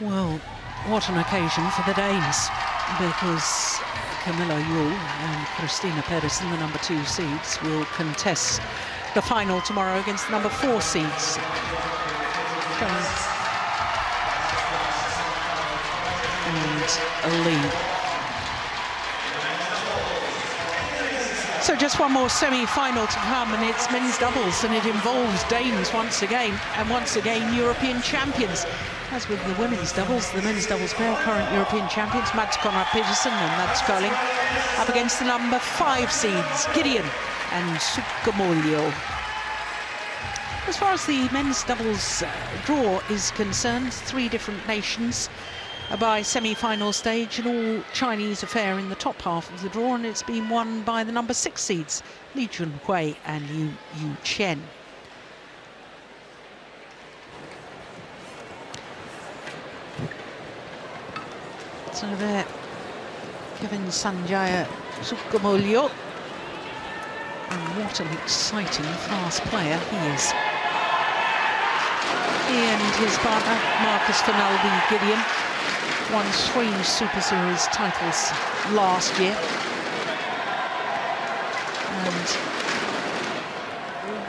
Well, what an occasion for the Danes, because Camilla Juhl and Christina Pedersen, the number 2 seeds, will contest the final tomorrow against the number 4 seeds. And Lee. So just one more semi-final to come, and it's men's doubles, and it involves Danes once again, and once again European champions. As with the women's doubles, the men's doubles pair, current European champions, CONRAD-PETERSEN and Mats Koling, up against the number 5 seeds, GIDEON and SUKAMULJO. As far as the men's doubles draw is concerned, 3 different nations by semi-final stage, and all Chinese affair in the top half of the draw, and it's been won by the number 6 seeds, Li Junhui and Yu Chen. So there, Kevin Sanjaya SUKAMULJO, and what an exciting fast player he is. He and his partner, Marcus Fernaldi GIDEON, won 3 Super Series titles last year. And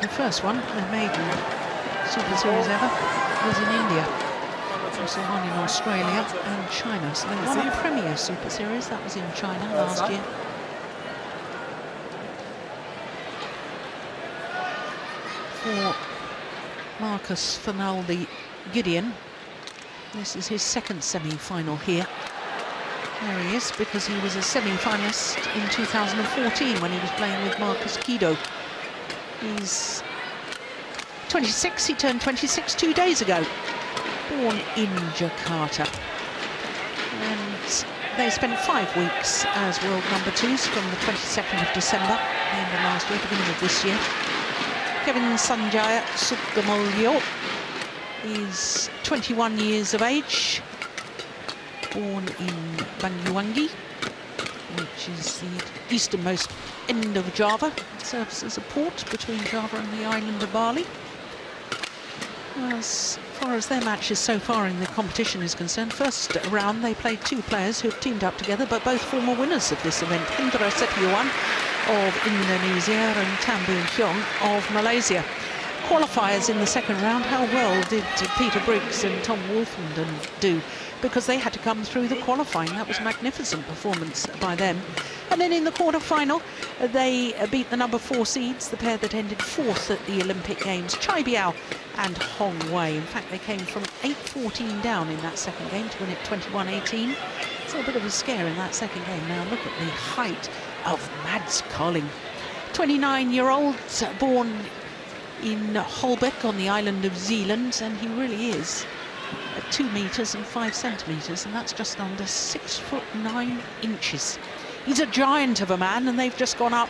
the first one, the maiden Super Series ever, was in India. Also one in Australia and China. So they won a Premier Super Series, that was in China last year. For Marcus Fernaldi GIDEON, this is his 2nd semi-final here. There he is, because he was a semi-finalist in 2014 when he was playing with Marcus Kido. He's 26, he turned 26 2 days ago. Born in Jakarta. And they spent 5 weeks as world number 2s from the 22nd of December, the end of last year, beginning of this year. Kevin Sanjaya SUKAMULJO is 21 years of age, born in Banyuwangi, which is the easternmost end of Java. It serves as a port between Java and the island of Bali. As far as their matches so far in the competition is concerned, first round they played 2 players who have teamed up together, but both former winners of this event, Hendra Setiawan of Indonesia and Tan Boon Hyung of Malaysia. Qualifiers in the 2nd round, how well did Peter Briggs and Tom Wolfenden do? Because they had to come through the qualifying. That was a magnificent performance by them. And then in the quarter-final, they beat the number 4 seeds, the pair that ended 4th at the Olympic Games, Chai Biao and Hong Wei. In fact, they came from 8-14 down in that 2nd game to win it 21-18. So a bit of a scare in that 2nd game. Now look at the height of Mats Koling. 29-year-old, born in Holbeck on the island of Zealand, and he really is 2 meters and 5 centimeters, and that's just under 6'9". He's a giant of a man, and they've just gone up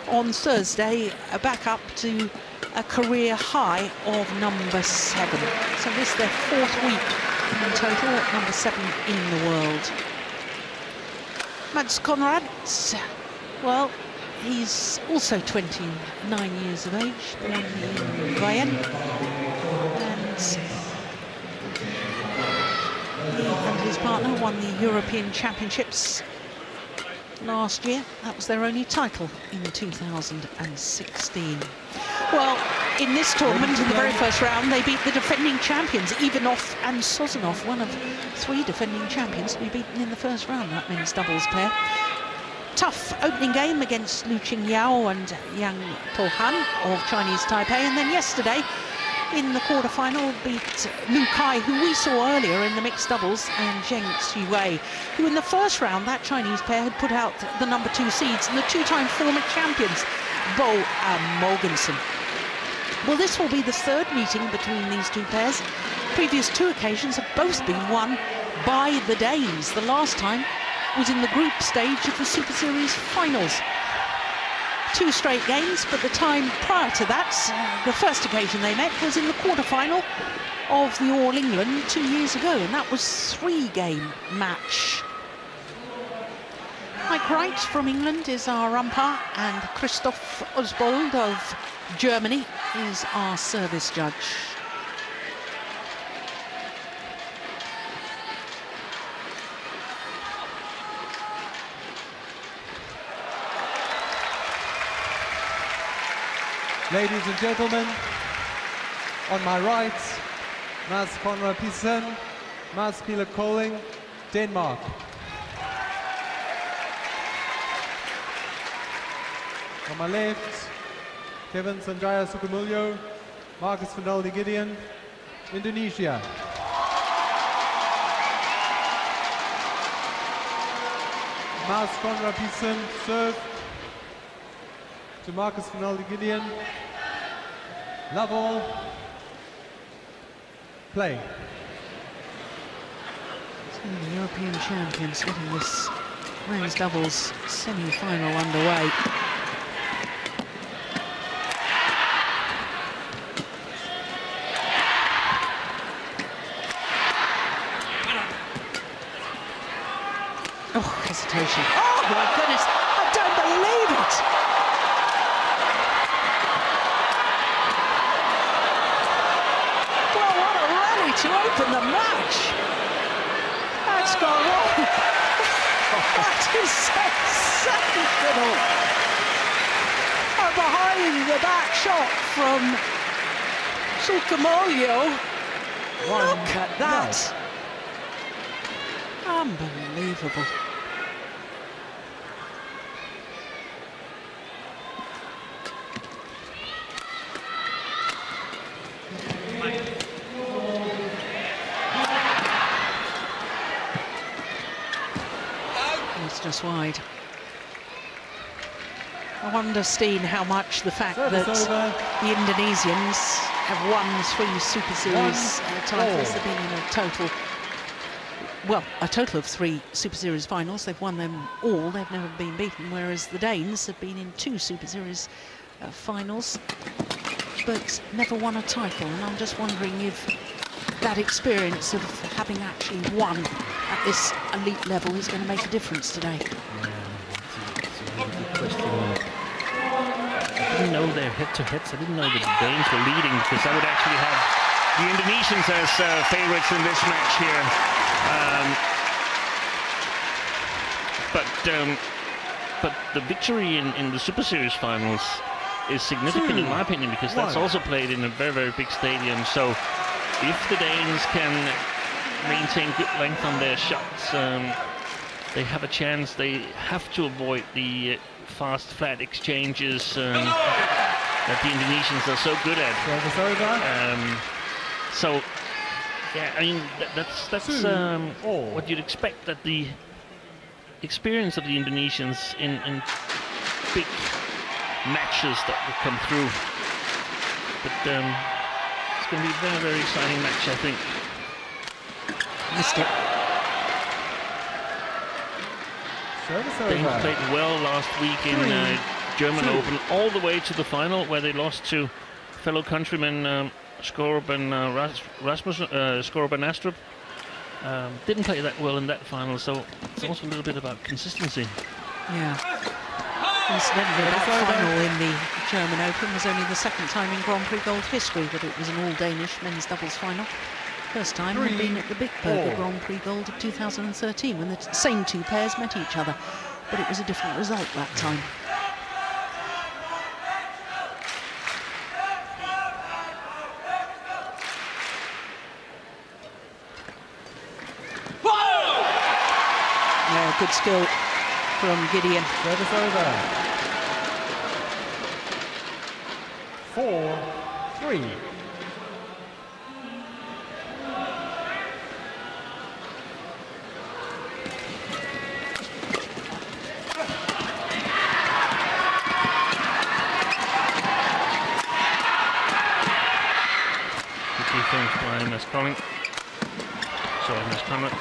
on Thursday, back up to a career high of number 7. So this is their 4th week in total at number 7 in the world. Mats Konrad, well, he's also 29 years of age, born in Bayern, and he and his partner won the European Championships last year. That was their only title in 2016. Well, in this tournament, in the very first round, they beat the defending champions, Ivanov and Sozanov, one of 3 defending champions to be beaten in the first round, that men's doubles pair. Tough opening game against Lu Qingyao and Yang Tohan of Chinese Taipei, and then yesterday in the quarter-final beat Lu Kai, who we saw earlier in the mixed doubles, and Zheng Xuwei, who in the first round, that Chinese pair had put out the number 2 seeds and the 2-time former champions, Bo and Mogensen. Well, this will be the 3rd meeting between these 2 pairs. Previous 2 occasions have both been won by the Danes. The last time was in the group stage of the Super Series finals. 2 straight games, but the time prior to that, the first occasion they met was in the quarter-final of the All England 2 years ago, and that was 3-game match. Mike Wright from England is our umpire, and Christoph Osbold of Germany is our service judge. Ladies and gentlemen, on my right, Mads CONRAD-PETERSEN, Mads Pieler KOLDING, Denmark. On my left, Kevin Sanjaya SUKAMULJO, Marcus Fernaldi GIDEON, Indonesia. Mads CONRAD-PETERSEN, serve to Marcus Fernaldi GIDEON. Love all. Play. So the European champions getting this men's doubles semi-final underway. Oh, hesitation. Oh my goodness, I don't believe it! Well, what a rally to open the match! That's gone wrong. That is sensational! A behind the back shot from SUKAMULJO. Look at that! Unbelievable. It's just wide. I wonder, Steen, how much the fact that the Indonesians have won 3 Super Series titles. They've been in a total of 3 Super Series finals. They've won them all. They've never been beaten, whereas the Danes have been in 2 Super Series finals, but never won a title. And I'm just wondering if that experience of having actually won at this elite level is going to make a difference today. It's a really good question. I didn't know their head-to-heads. I didn't know that the Danes were leading, because I would actually have the Indonesians as favorites in this match here. But the victory in the Super Series finals is significant in my opinion, because that's also played in a very, very big stadium. So if the Danes can maintain good length on their shots, they have a chance. They have to avoid the fast, flat exchanges that the Indonesians are so good at. So, yeah, I mean, that's what you'd expect, that the experience of the Indonesians in big matches that will come through. But it's going to be a very, very exciting match, I think. Missed it. Danes played well last week in German Open, all the way to the final, where they lost to fellow countrymen Skorup and Astrup. Didn't play that well in that final, so it's also a little bit about consistency. Yeah. Incidentally, that final in the German Open was only the 2nd time in Grand Prix Gold history that it was an all-Danish men's doubles final. First time had been at the Big Burger Grand Prix Gold of 2013, when the same 2 pairs met each other, but it was a different result that time. Yeah, good skill from Gideon. Service over. 4-3. Defense by Mads Kolding. Sorry, Mads Conrad.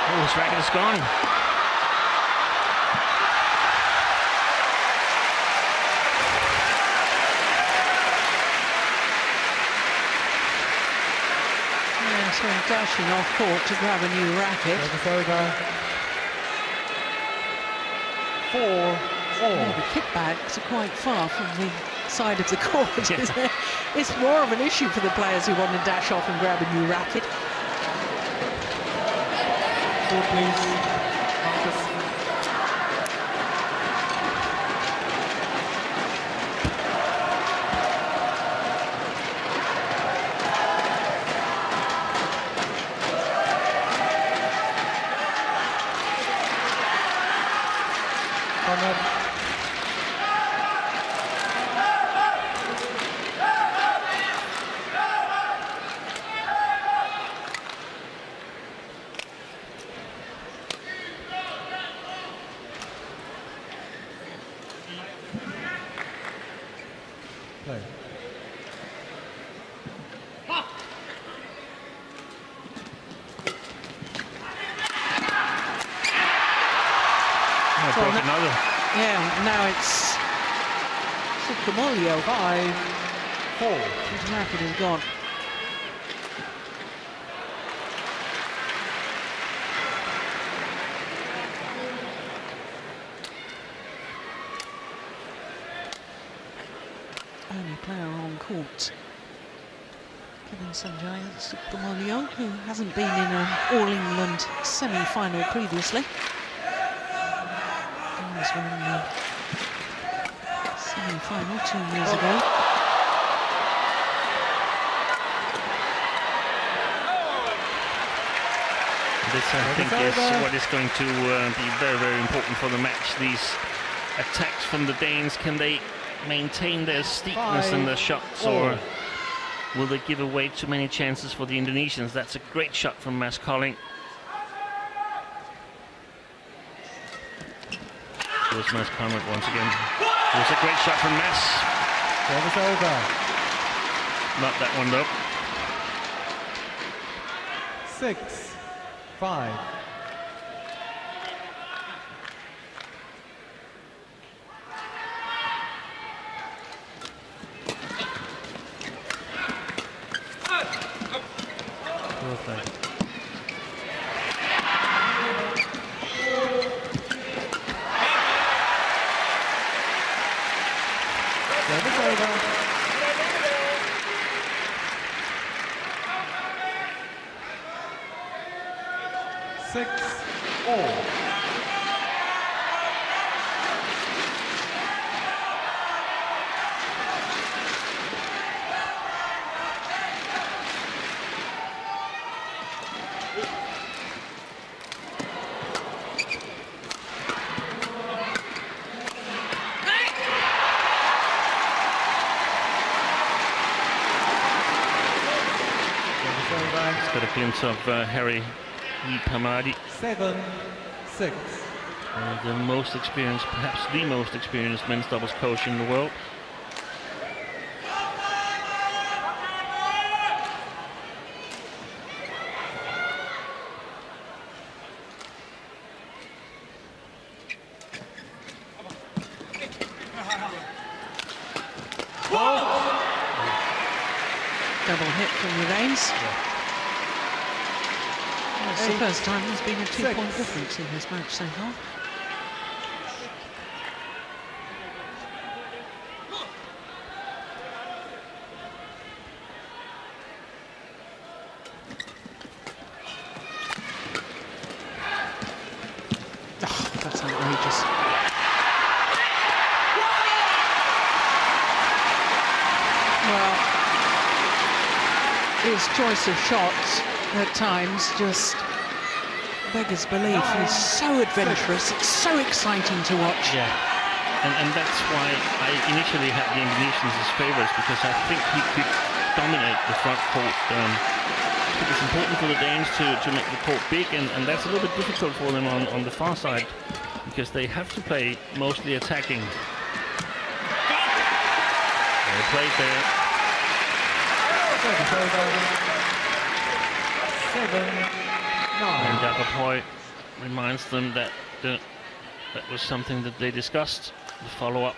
Oh, his racket is gone. Yeah, so dashing off court to grab a new racket. Service over. 4-4. Yeah, the kickbacks are quite far from the side of the court. Yeah. It's more of an issue for the players who want to dash off and grab a new racket. court, please. Marcus. Conrad. Play. Oh, broke another. Yeah, now it's SUKAMULJO. 5-4. His racket is gone. Only player on court. Given Sanjaya SUKAMULJO, who hasn't been in an All-England semi-final previously. He was in the semi-final 2 years ago. This, I think, is what is going to be very, very important for the match. These attacks from the Danes, can they maintain their steepness in their shots, or will they give away too many chances for the Indonesians? That's a great shot from Mads Kolding. Here's Mads Conrad once again. Here's a great shot from Mads. Service over. Not that one though. 6-5. Perfect. Service over. 6-all. It's got a glimpse of Harry Fernaldi, 7-6. the most experienced, perhaps the most experienced men's doubles coach in the world. Double hit from Uranes. It's the first time there's been a 2-point difference in this match so far. Oh, that's outrageous. Well, his choice of shots at times just beggars belief. He's so adventurous, it's so exciting to watch. Yeah, and that's why I initially had the Indonesians as favourites, because I think he could dominate the front court. It's important for the Danes to make the court big, and that's a little bit difficult for them on the far side, because they have to play mostly attacking. They played there. 7-9. And Jakob reminds them that that was something that they discussed, the follow-up,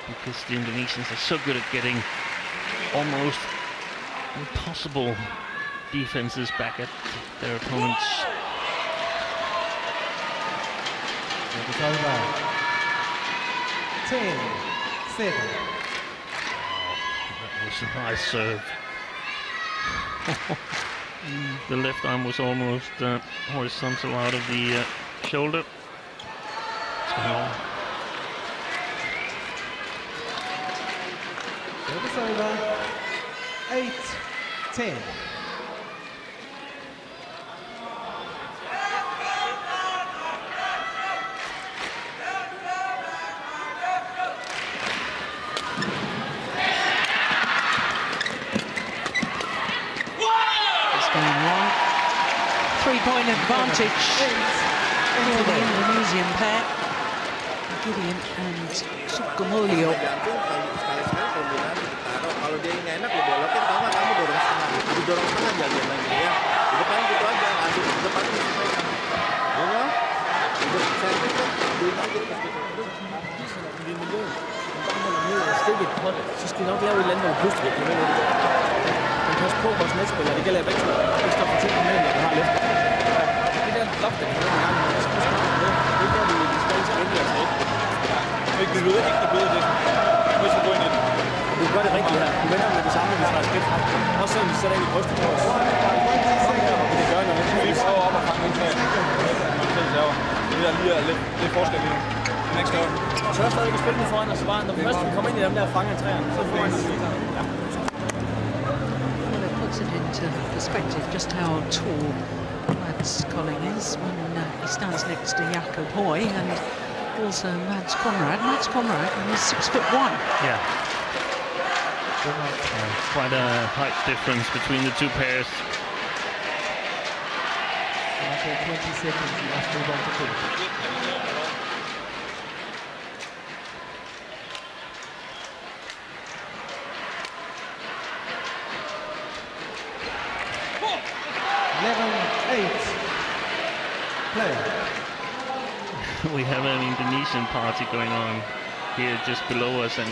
because the Indonesians are so good at getting almost impossible defenses back at their opponents. It's over. 10-7. That was a nice serve. The left arm was almost horizontal out of the shoulder. Service over. 8-10. Three-point advantage for the Indonesian pair, Gideon and Sukamuljo. Kalau dia nggak enak, lo belokin, tau nggak kamu dorong setengah, didorong setengah jalan lagi ya. Di depan gitu aja, ngasih di depan disampaikan. Ya, udah serving kok, duit aja terus gitu. Stikket holdet, så skal de nok lave et eller andet, hvor pludselig kan vinde det. Men pas på vores medspillere, det gælder begge to. Det står for 10 mellem, der har løftet. Det der loft, der kan være i gang, det skal snakke med. Det er der, vi skal til endelig at sætte. Ikke det lyder ikke det bedre, det. Hvis vi går ind i det. Du gør det rigtigt her. Du vender med det samme, hvis der er skridt frem. Også selvom vi sætter ind i brystet på os. Det gør noget. Vi prøver op og fange ind til. Det er lige lidt forskel i det. Så er stadig ikke spille den foran os, så bare når vi først kommer ind i dem der og fanger træerne, så får vi det. Well, it puts it into perspective just how tall Mads Kolding is when he stands next to Jakob Høj and also Mads Conrad. Mads Conrad is 6'1". Yeah. Quite a height difference between the two pairs. After 20 seconds, you must move on to court. We have an Indonesian party going on here just below us, and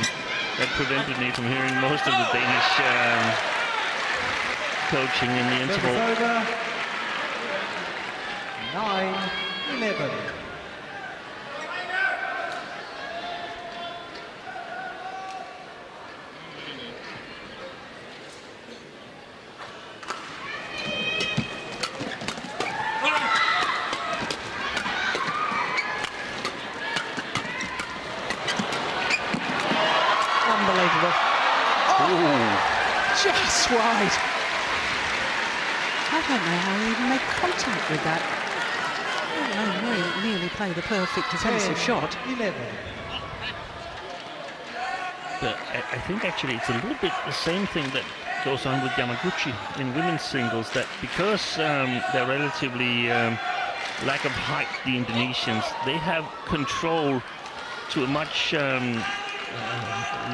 that prevented me from hearing most of the Danish coaching in the interval. Over. 9-11. Just wide. I don't know how he even made contact with that. Nearly played the perfect defensive shot. 11. But I think actually it's a little bit the same thing that goes on with Yamaguchi in women's singles, that because they're relatively lack of height, the Indonesians, they have control to a much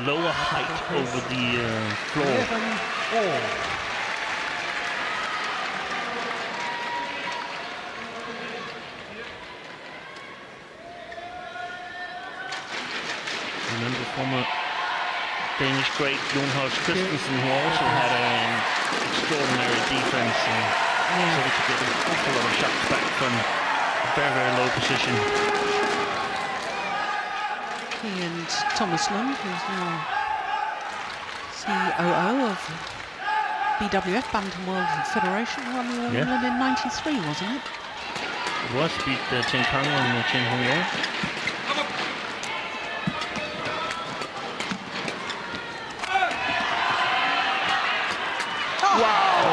lower height over the floor. 11-all. Remember former Danish great Jonas Christensen, who also had an extraordinary defense, so we could get an awful lot of shots back from a very, very low position. He and Thomas Lund, who's now COO of BWF, Badminton World Federation, won the All England in '93, wasn't it? It was, beat Chen Kang and Chen Hongyong. Wow!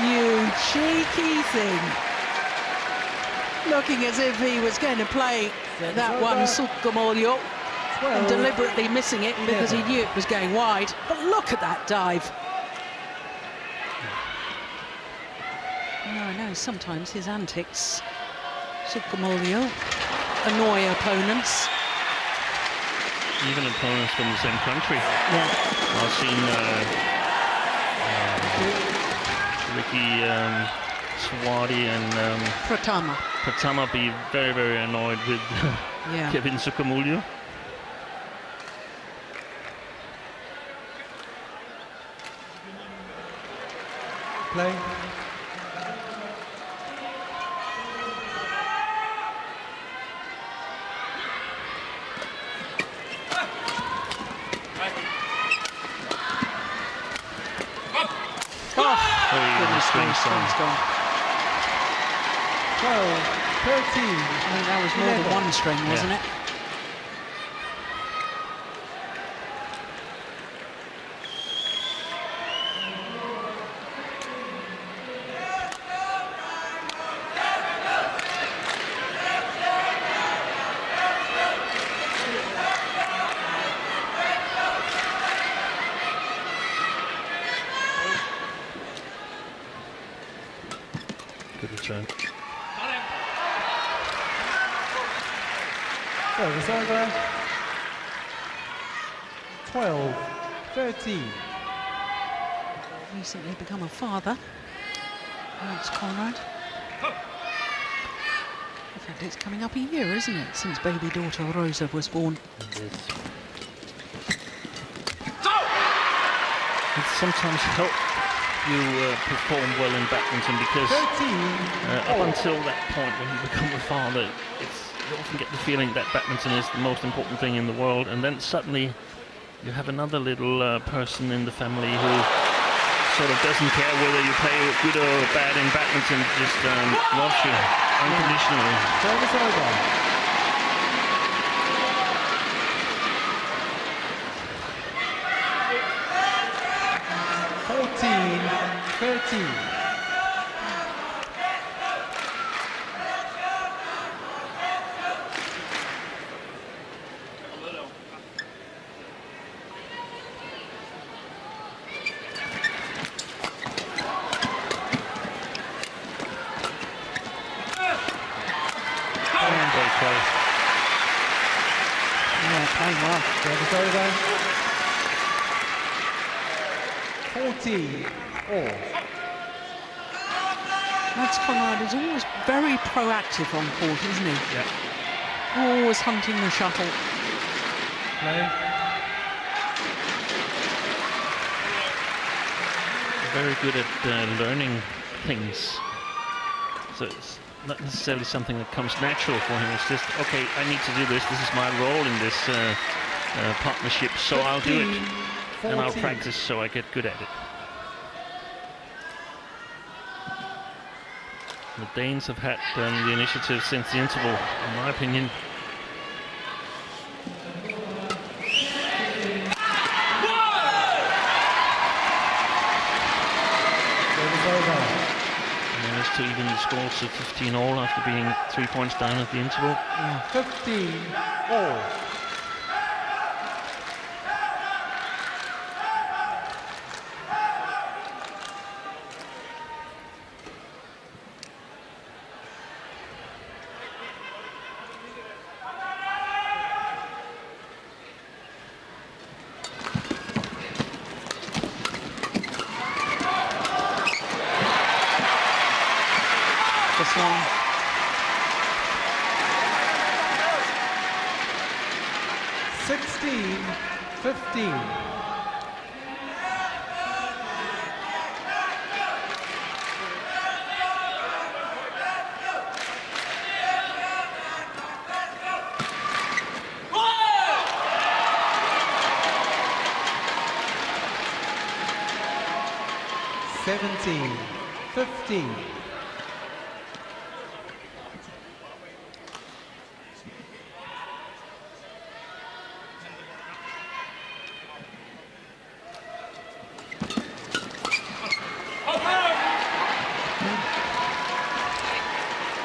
You cheeky thing. Looking as if he was going to play that one Sukamuljo and deliberately missing it because he knew it was going wide. But look at that dive. I know sometimes his antics, Sukamuljo, annoy opponents. Even opponents from the same country. Yeah. I've seen Ricky Swati and Pratama be very, very annoyed with Kevin Sukamuljo. Play. Goodness me, string's gone. 12, 13. I think that was more than one string, wasn't it? Good return. Service over. 12, 13. Recently become a father. That's Conrad. In fact, it's coming up a year, isn't it, since baby daughter Rosa was born. It sometimes helps you perform well in badminton because up until that point when you become a father, you often get the feeling that badminton is the most important thing in the world, and then suddenly you have another little person in the family who sort of doesn't care whether you play good or bad in badminton, just loves you unconditionally. Service over. 13. Very close. Yeah, playing well. Service over. 14 all. Mads Conrad is always very proactive on court, isn't he? Yeah. Always hunting the shuttle. Play. Very good at learning things. So it's not necessarily something that comes natural for him. It's just, okay, I need to do this. This is my role in this partnership, so I'll do it. 14. And I'll practice so I get good at it. The Danes have had the initiative since the interval, in my opinion. Managed to even the score to 15 all after being 3 points down at the interval. Yeah. 15 all. This one. 15. Seventeen, 15.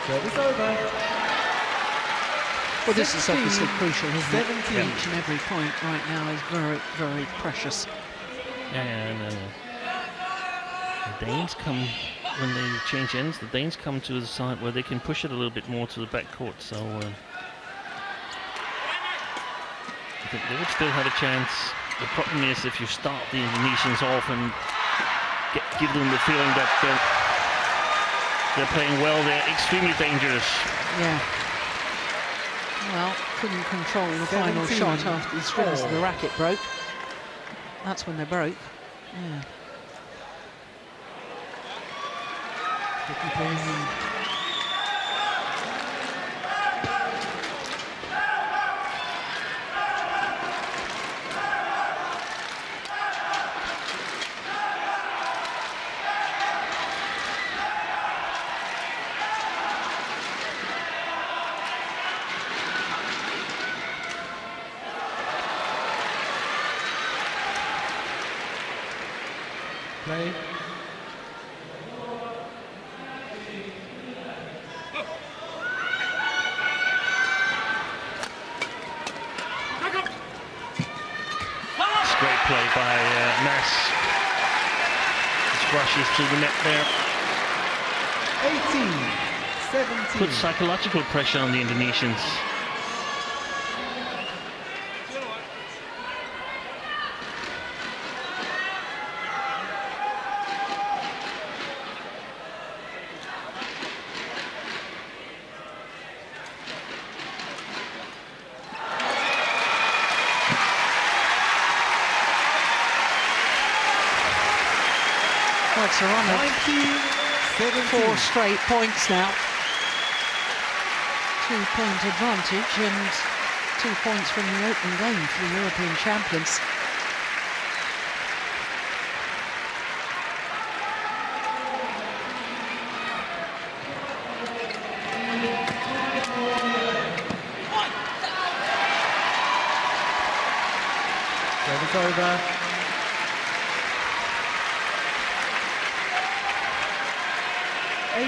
Service over. Well, this is obviously crucial, isn't it? 17. Each and every point right now is very, very precious. Yeah, no. The Danes come, when they change ends, the Danes come to the side where they can push it a little bit more to the back court, so I think they would still have a chance. The problem is if you start the Indonesians off and give them the feeling that they're playing well, they're extremely dangerous. Yeah. Well, couldn't control the final 17. shot after the strings of the racket broke. That's when they broke. Yeah. away. It's great play by Mads. Just rushes to the net there. 18-17. Put psychological pressure on the Indonesians. It's a run of 4 straight points now. 2-point advantage and 2 points from the opening game for the European champions. Service over. 18-19.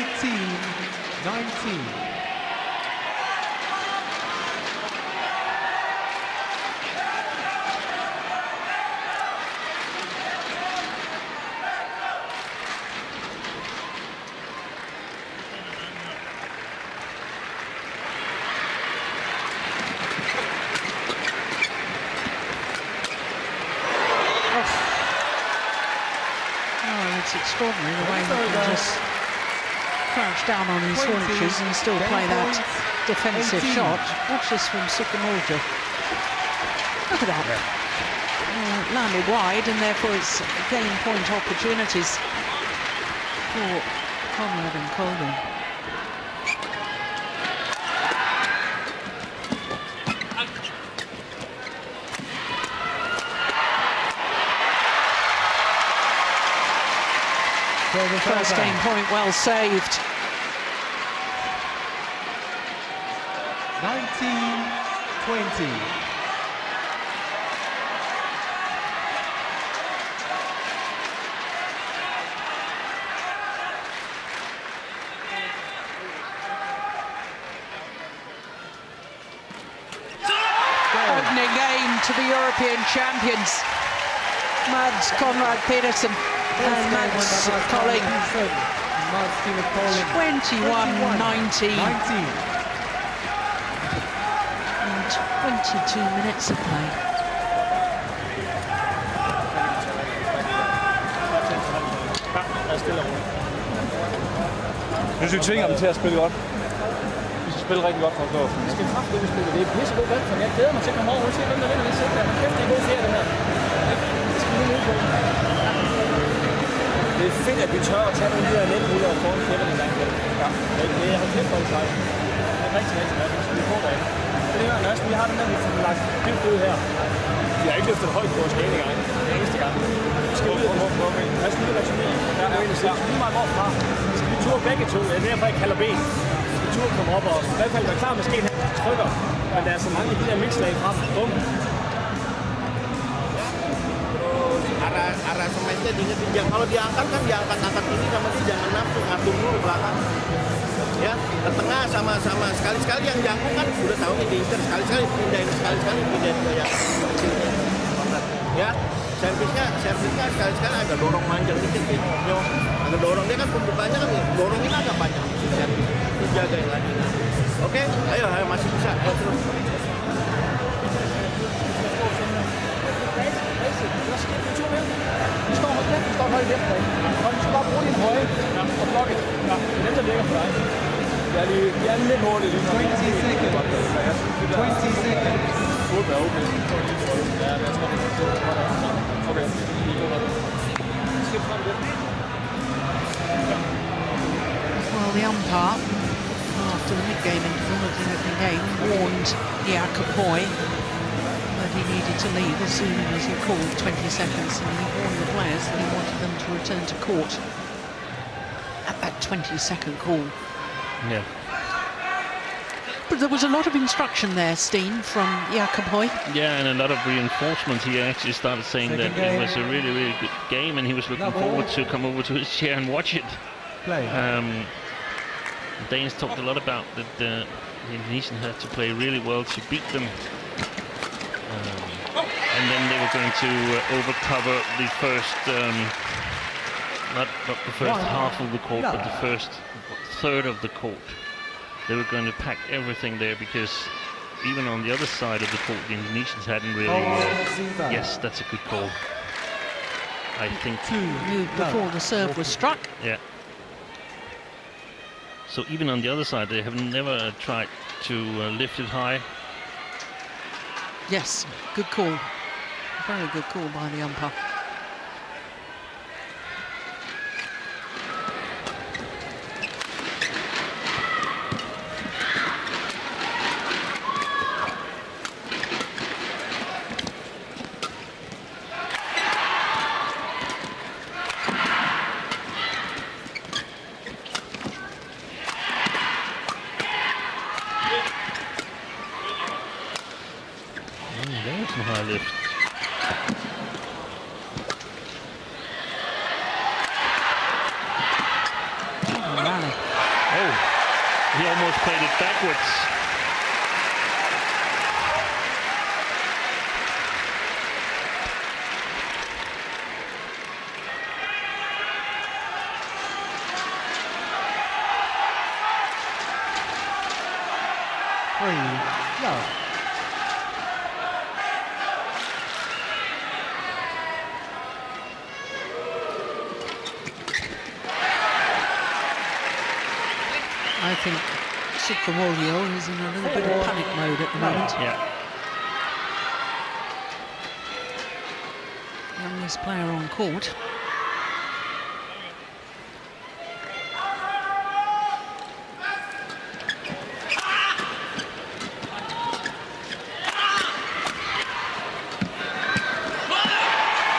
Oh, it's extraordinary the way he can just crouch down on his haunches and still play that defensive shot. Watch this from SUKAMULJO. Look at that. Landed wide, and therefore it's game point opportunities for Conrad and KOLDING. First game point well saved. 19-20. Opening game to the European champions. Mads CONRAD-PETERSEN and Mads Colling. 21-19. And 22 minutes of play. Jeg synes, vi tvinger dem til at spille godt. Vi skal spille rigtig godt for at gå. Vi skal kraftigt spille. Det er pissegod Badminton. Jeg glæder mig til at komme over og se, hvem der vinder det sæt. Men kæft, det er god ferie, den her. Det skal vi nu på. Det er fedt, at vi tør at tage nogle af de her netruller foran kæpperne en gang. Ja. Det er helt kæft for en sejr. Det er rigtig godt. Vi skal på derinde. Det er næsten, vi har den der, vi får lagt dybt ud her. Vi har ikke løftet højt på vores ene gang. Det er eneste gang. Vi skal ud og lad os lige være turné. Der er en sigt. Lige meget hvorfra. Vi skal lige ture begge to. Det er derfor, jeg kalder ben. Vi ture kommer op og i hvert fald være klar med skeen her. Trykker. Men der er så mange af de der mixlag frem. Bum. Arah semennya diingetin, kalau diangkat kan diangkat-angkat ini sama dia, jangan nafsu ngatur dulu belakang. Ya, ke tengah sama-sama sekali-sekali yang jangkung kan udah tahu nih diinter, sekali-sekali pindahin, sekali-sekali pindahin ke yang ya, servisnya sekali-sekali agak dorong manjang dikit gitu. Agak dorong, dia kan pembukanya kan dorongin agak panjang servis. Dijagain lagi. Oke, ayo masih bisa, ayo terus. Vi står højt efter dig. Og du skal bare bruge din høje og blokke. Ja, det er dem, der ligger for dig. Jeg er lidt hurtigt lige nu. 20 seconds. 20 seconds. Ja, men jeg tror, det er okay. Well, the umpire, after the mid-game interval of the opening game, warned Boy that he needed to leave as soon as he called 20 seconds, and he warned the players that he wanted them to return to court at that 20-second call. Yeah. But there was a lot of instruction there, Steen, from Jakob Hoy. Yeah, and a lot of reinforcement. He actually started saying that it was a really, really good game, and he was looking forward to come over to his chair and watch it. The Danes talked a lot about that the Indonesians had to play really well to beat them. And then they were going to overcover the first, not the first half of the court, but the first third of the court. They were going to pack everything there because even on the other side of the court, the Indonesians hadn't really... yes, that's a good call. I think... Moved before the serve was struck. Yeah. So even on the other side, they have never tried to lift it high. Yes, good call. Very good call by the umpire. There's some high lift. Oh, he almost played it backwards. I think SUKAMULJO is in a little bit of panic mode at the moment. Yeah. Youngest player on court.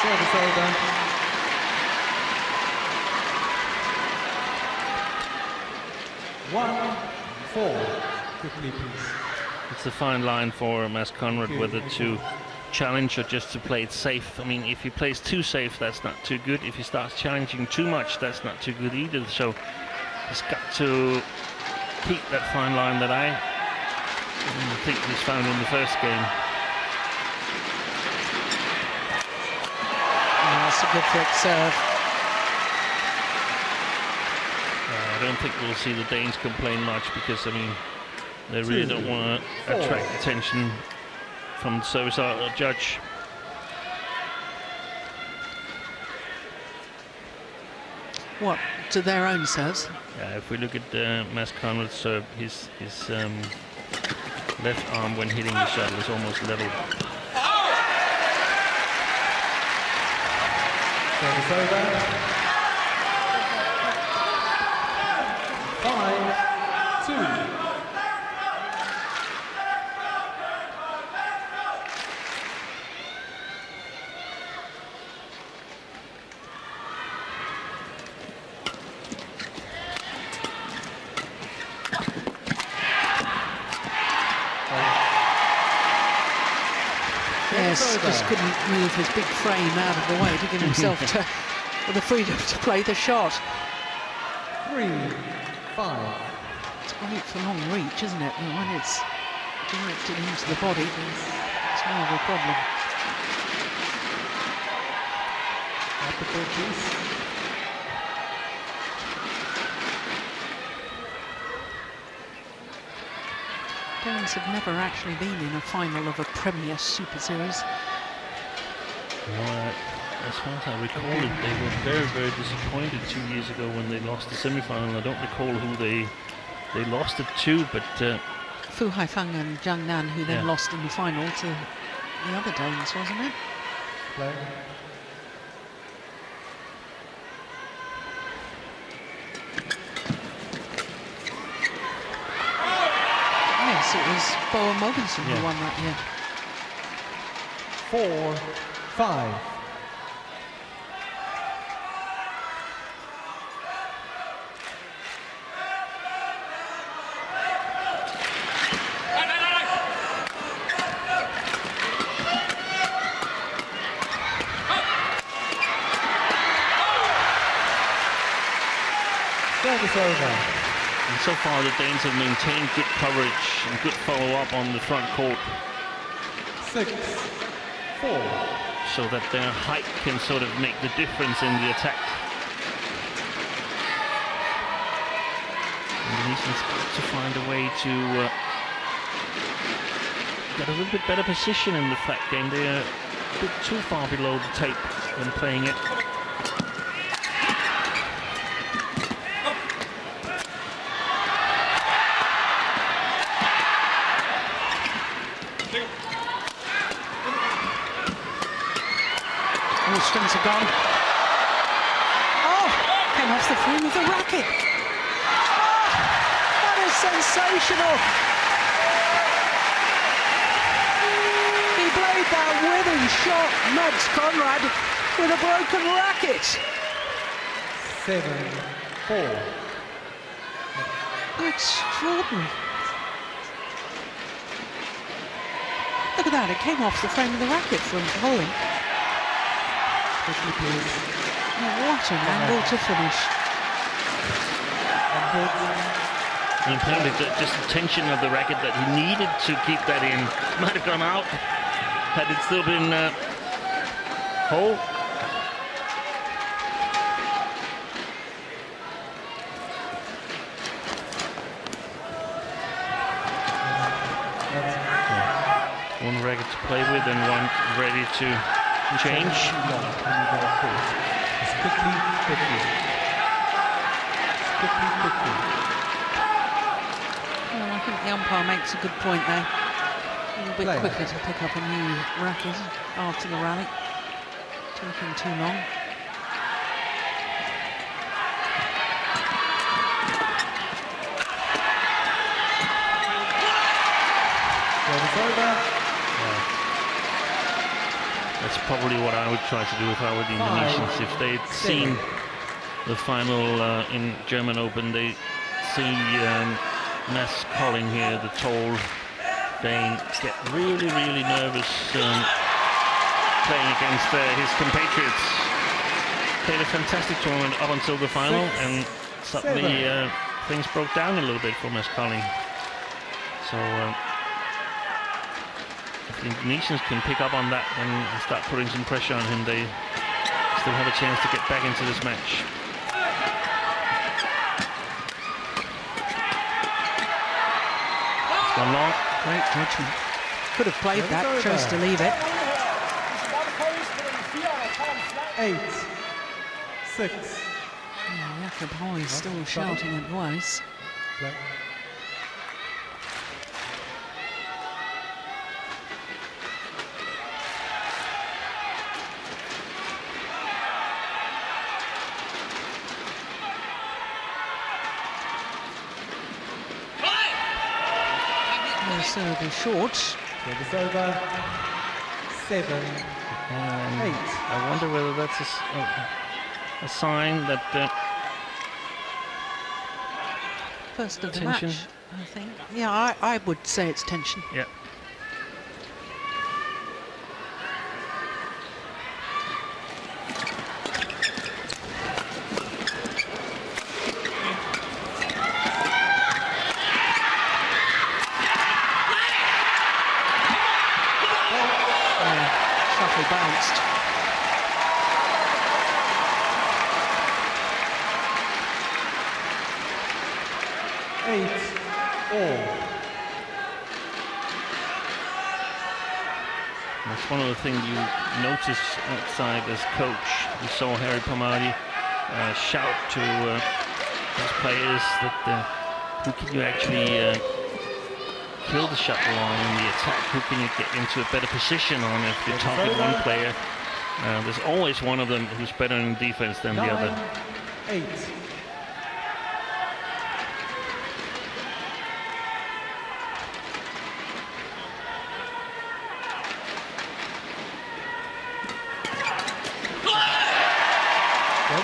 Service over. Quickly, please. It's a fine line for Mads Conrad whether to challenge or just to play it safe. I mean, if he plays too safe, that's not too good. If he starts challenging too much, that's not too good either. So he's got to keep that fine line that I think he's found in the first game. That's a good flick serve. I don't think we'll see the Danes complain much because, I mean, they really don't want to attract attention from the service judge. What, to their own serves? Yeah, if we look at Mads Conrad's serve, his left arm when hitting the shuttle is almost level. Service over. 5-2. Yes, just couldn't move his big frame out of the way to give himself the freedom to play the shot. 3-5. It's great for long reach, isn't it? But when it's directed into the body, it's more of a problem. At the court, please. Danes have never actually been in a final of a Premier Super Series. Well, as far as I recall it, they were very, very disappointed 2 years ago when they lost the semi-final. I don't recall who they lost it to, but Fu Haifeng and Zhang Nan, who then lost in the final to the other Danes, wasn't it? Play. Yes, it was Boa Mogensen who won that year. 4-5. Service over. And so far, the Danes have maintained good coverage and good follow-up on the front court. 6-4. So that their height can sort of make the difference in the attack. Indonesians got to find a way to get a little bit better position in the flat game. They're a bit too far below the tape when playing it. All strings are gone. Oh, came off the frame of the racket. Oh, that is sensational. He played that winning shot, Mads Conrad, with a broken racket. 7-4. Extraordinary. Look at that, it came off the frame of the racket from Colling. Quickly, please. Oh, what an angle to finish. And apparently just the tension of the racket that he needed to keep that in might have gone out had it still been whole. One racket to play with and one ready to change. Well, I think the umpire makes a good point there. A little bit quicker to pick up a new racket after the rally. Taking too long. That's probably what I would try to do if I were the Indonesians. If they'd seen the final in German Open, they see Mads Colling here, the tall Dane, get really, really nervous playing against his compatriots. Played a fantastic tournament up until the final, and suddenly things broke down a little bit for Mads Colling. So if the Indonesians can pick up on that and start putting some pressure on him, they still have a chance to get back into this match. It's gone long. Great judgment. Could have played that, chose to leave it. 8-6. Jakob Hoy still shouting advice. Serve is short. Service over. 7-8. I wonder whether that's a sign that First of the tension. match, I think. Yeah, I would say it's tension. Yeah. Bounced. That's one of the things you notice outside as coach. You saw Harry Palmadi shout to his players that who can you actually kill the shot along in the attack, who can you get into a better position on if you target one player. There's always one of them who's better in defense than the other. 9-8.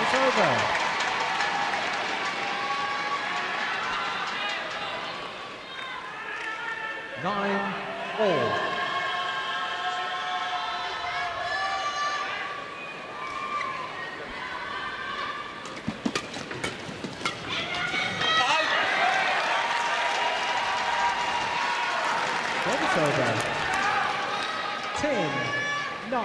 It's over. Nine all. over. 10-9.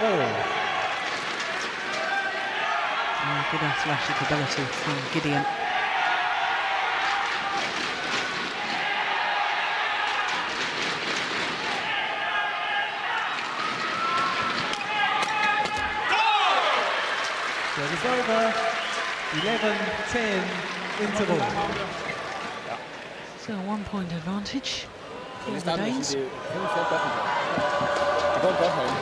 over. Good athletic ability from Gideon. Service over. 11-10 interval. So a 1-point advantage for Vi the starter med Danes. at sige, det er flot badminton. Det går godt herinde.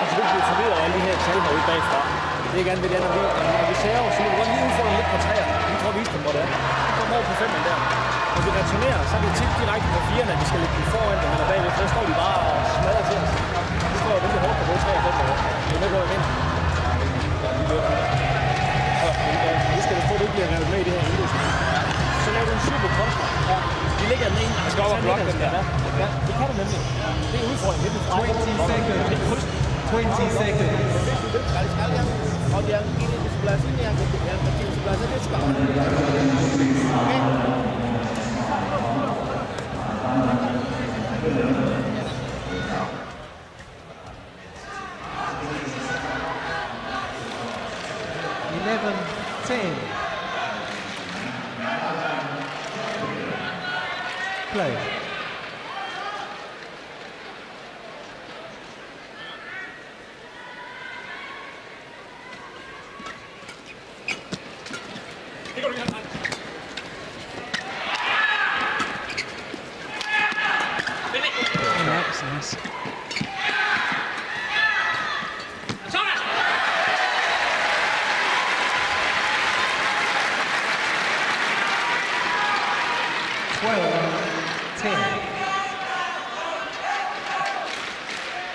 Og så vil vi forvirre alle de her tal herude bagfra. Det er gerne ved det, når vi server, så må vi godt lige udfordre lidt på træerne. Vi prøver at vise dem, hvor det er. Vi kommer over på 5'eren der. Når vi returnerer, så er det tit direkte på 4'erne, at vi skal lægge dem foran dem eller bagved, for der står de bare og smadrer til os. Det står jo vældig hårdt på både 3 og 5 år. Det er med, hvor jeg mener. Nu skal du få, at du ikke bliver revet med i det her indløsning. Så laver du en super kontra. Ja. De ligger den ene. Jeg skal op og blokke den der. Ja, det kan du nemlig. Det er udfordringen. Det er 20 seconds. 20 seconds. Sekali-sekali yang yang ini di sebelah sini, yang kecil di sebelah sini suka. Oke. Play. That was nice.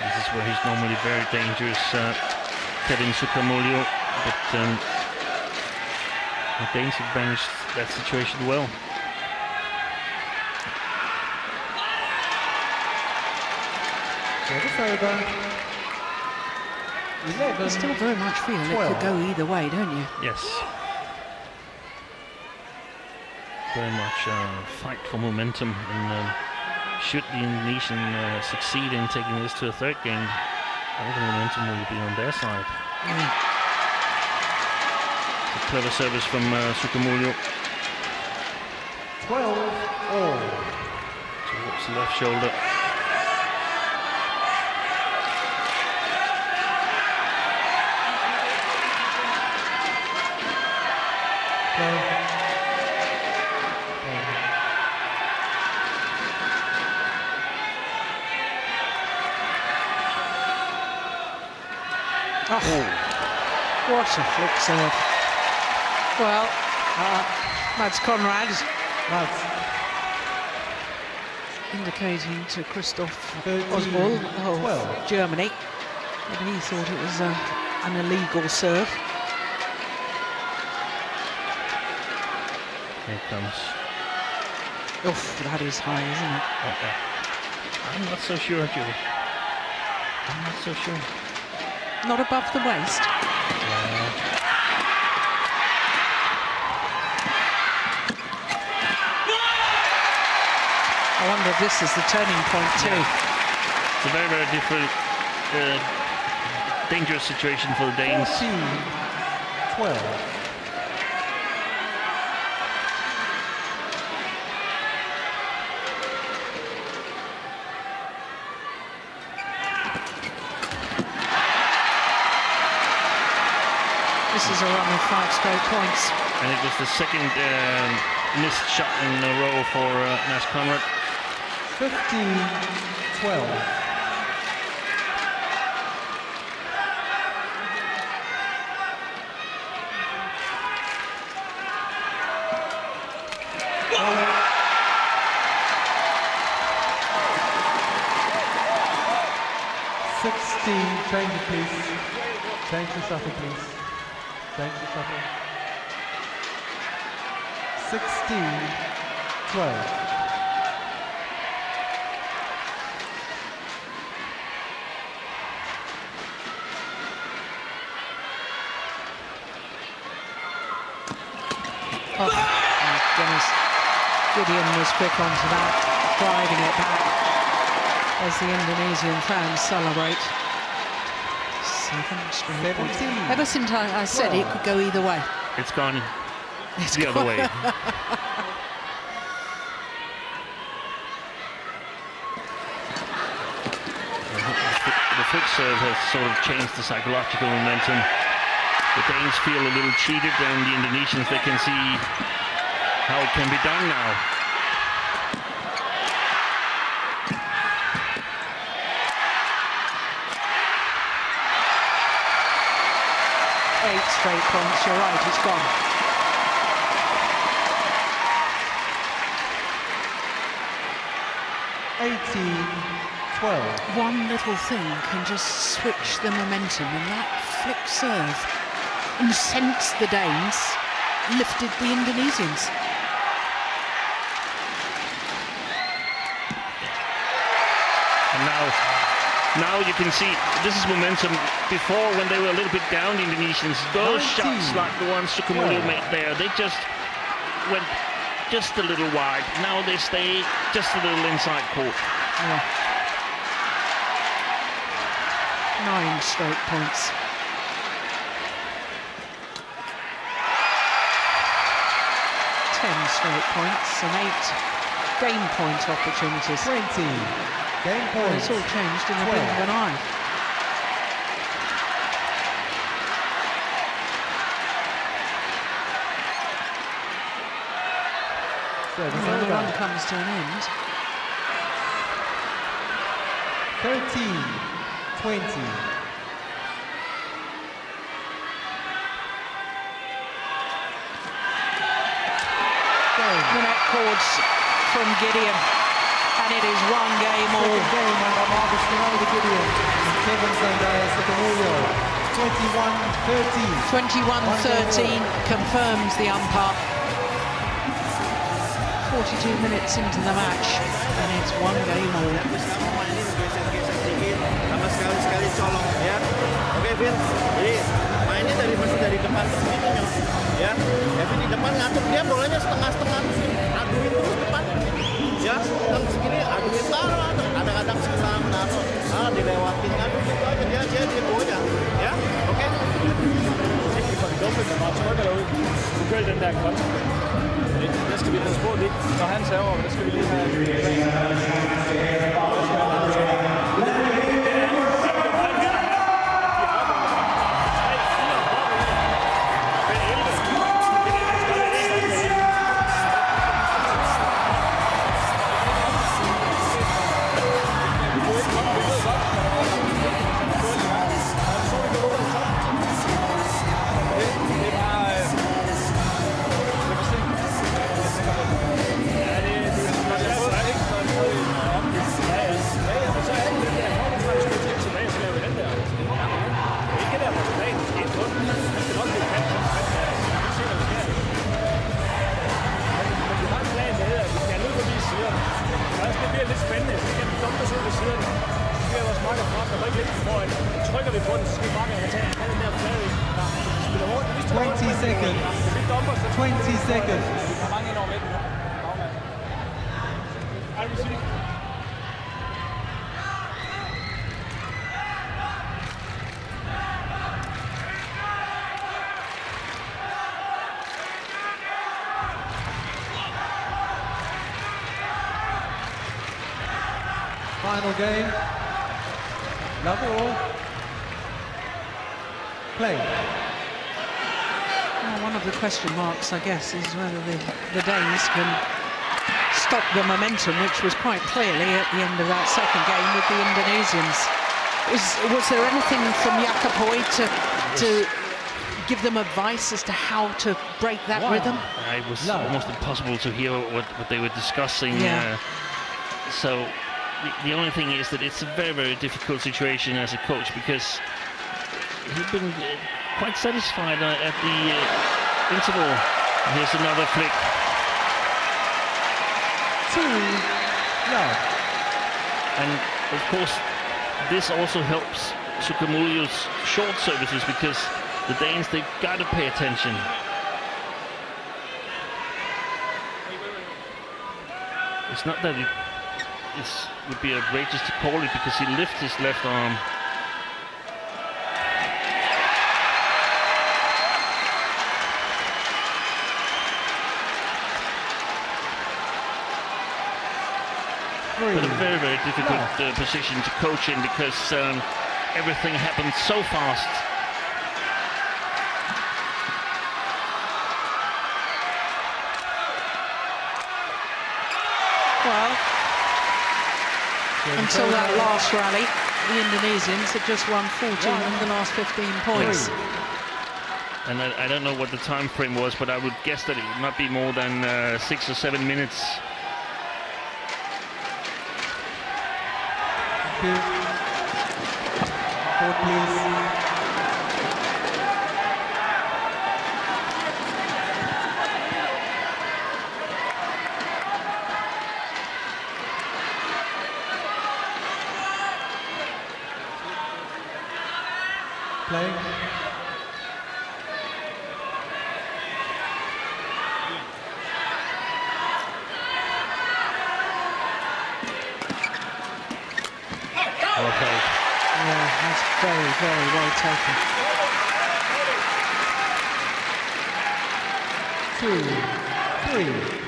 This is where he's normally very dangerous, Sanjaya SUKAMULJO, but the Danes have managed that situation well. Service over. 11. You still very much feel it could go either way, don't you? Yes. Very much fight for momentum, and should the Indonesian succeed in taking this to a third game, all the momentum will be on their side. A clever service from SUKAMULJO. 12 all. Towards the left shoulder. Oh, what a flick serve. Well, Mads Conrad indicating to Christoph Oswald of Germany that he thought it was an illegal serve. Here it comes. Oof, that is high, isn't it? I'm not so sure, Julie. I'm not so sure. Not above the waist. I wonder if this is the turning point too. It's a very, very different, dangerous situation for the Danes. 12. This is a run of 5 straight points. And it was the second missed shot in a row for Mads Conrad. 15-12. change it please. Change the shuttle please. Change the shuttle. 16-12. Oh, my goodness. Gideon was quick onto that, driving it back as the Indonesian fans celebrate. 7 straight points. Ever since I said it could go either way. It's gone It's the other way. The foot serve has sort of changed the psychological momentum. The Danes feel a little cheated, and the Indonesians, they can see how it can be done now. Eight straight points, you're right, it's gone. One little thing can just switch the momentum, and that flick serve incensed the Danes, lifted the Indonesians. And now you can see this is momentum. Before, when they were a little bit down, the Indonesians, those shots like the one SUKAMULJO made there, they just went just a little wide. Now they stay just a little inside court. Yeah. 9 straight points. Straight points and 8 game point opportunities. 20 game points. It's all changed in the blink of an eye. And the run comes to an end. 13-20. The net chords from Gideon, and it is 1 game all. Second game under Marcus Fernaldi Gideon and Kevin Sanjaya SUKAMULJO. 21-13. 21-13 confirms the umpire. 42 minutes into the match, and it's 1 game all. Sama sekali colong ya. Oke, Vin. Jadi mainnya dari depan ke sini ya. Kevin di depan ngatur, dia bolanya setengah-setengah, aduin terus depan. Ya, yang segini aduin taruh, kadang-kadang sekarang naruh, dilewatin aduh gitu aja dia gitu aja. Ya, oke. Rigtig for den dumme, der bare trykker derude. Du kører den der kontra. Det skal vi passe på lidt. Når han server, det skal vi lige have. Final game. Love it all. Play. Well, one of the question marks, I guess, is whether the Danes can stop the momentum, which was quite clearly at the end of that second game with the Indonesians. Was there anything from Jakapoi to give them advice as to how to break that rhythm? It was almost impossible to hear what they were discussing. Yeah. So the only thing is that it's a very, very difficult situation as a coach, because he's been quite satisfied at the interval. Here's another flick. 2 love. And of course, this also helps Sukamuljo's short services, because the Danes, they've got to pay attention. It's not that it would be outrageous to call it, because he lifts his left arm. But a very, very difficult position to coach in, because everything happens so fast. Well, until that last rally, the Indonesians had just won 14 of the last 15 points. And I don't know what the time frame was, but I would guess that it would not be more than 6 or 7 minutes. Court, please. Play. Okay. Yeah, that's very, very well taken. 2, 3.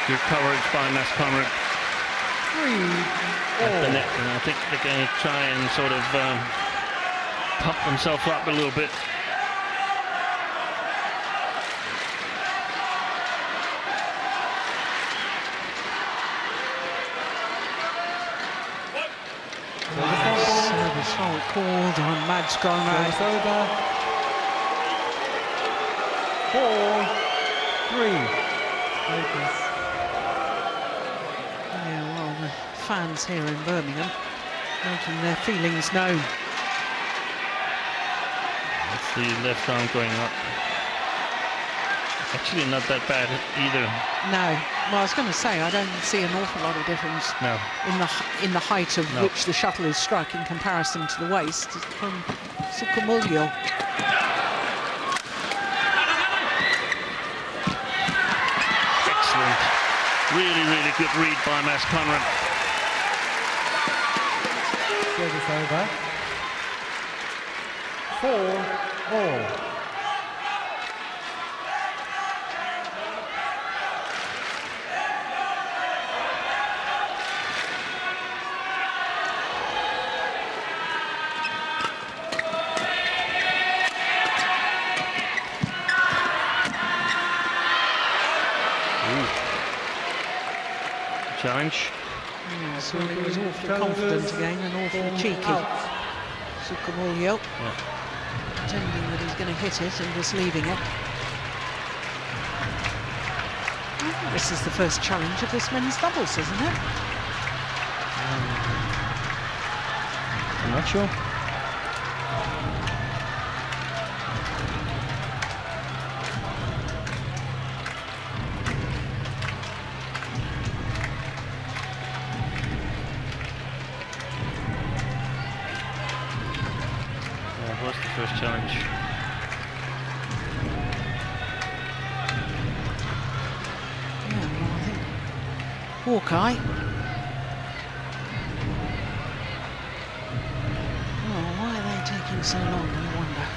Good coverage by Mads Conrad 3, at the net, and I think they're going to try and sort of pump themselves up a little bit. Service fault called on Mads Conrad. It's over. 4, 3. Focus. Yeah, well, the fans here in Birmingham making their feelings known. That's the left arm going up. Actually not that bad either. No, well, I was going to say, I don't see an awful lot of difference No. in the height of which the shuttle is struck in comparison to the waist from Sukamuljo. Excellent. Really, really good read by Mads Conrad. Service over. 4-4. Challenge. Yeah, so he was awfully confident again and awfully cheeky. Sukamuljo, pretending that he's going to hit it and just leaving it. This is the first challenge of this men's doubles, isn't it? I'm not sure. What's the first challenge? Yeah, well, I think Hawkeye. Oh, why are they taking so long, I wonder?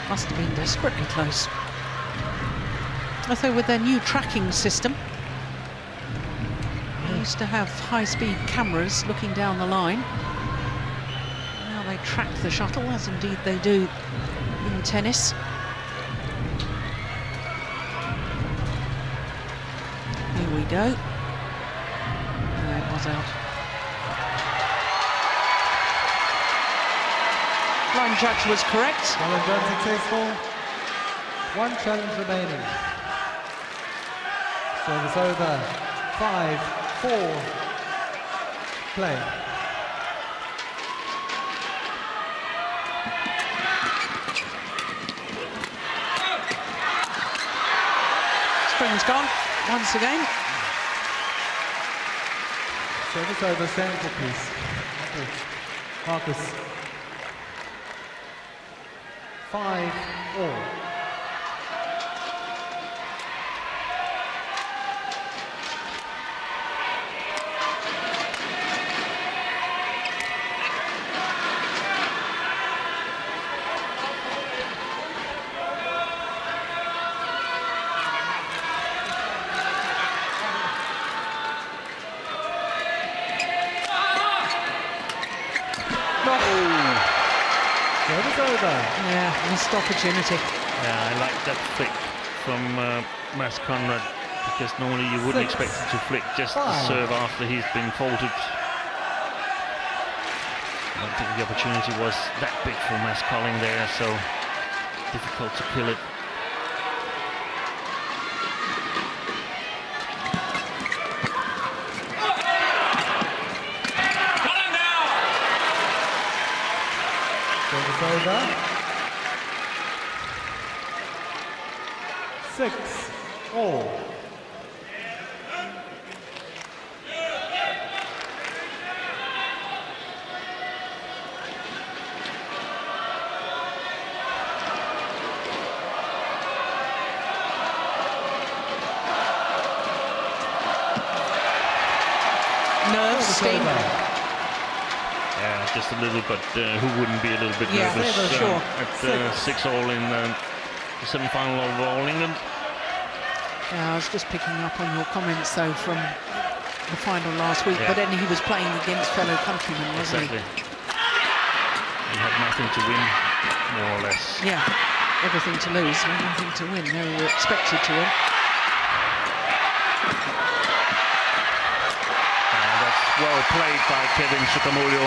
Must have been desperately close. Although with their new tracking system, they used to have high-speed cameras looking down the line. Now they track the shuttle, as indeed they do in tennis. go. No, it was out. Line judge was correct. Challenge unsuccessful. One challenge remaining. Service over. 5-4. Play. Spring's gone once again. Service over, sample piece. Marcus. 5-all. Service over. Yeah, missed opportunity. Yeah, I like that flick from Mads Conrad, because normally you wouldn't expect him to flick just the serve after he's been faulted. I don't think the opportunity was that big for Mads Colling there, so difficult to kill it. Over. 6-all. Nerves, Steve. Yeah, just a little, but who wouldn't be a little bit Yeah, nervous sure. at 6-all in the semi-final of All England? Yeah, I was just picking up on your comments though from the final last week, Yeah. but then he was playing against fellow countrymen, wasn't Exactly. He had nothing to win, more or less. he? Yeah, everything to lose, nothing to win. They were expected to win. That's well played by Kevin SUKAMULJO.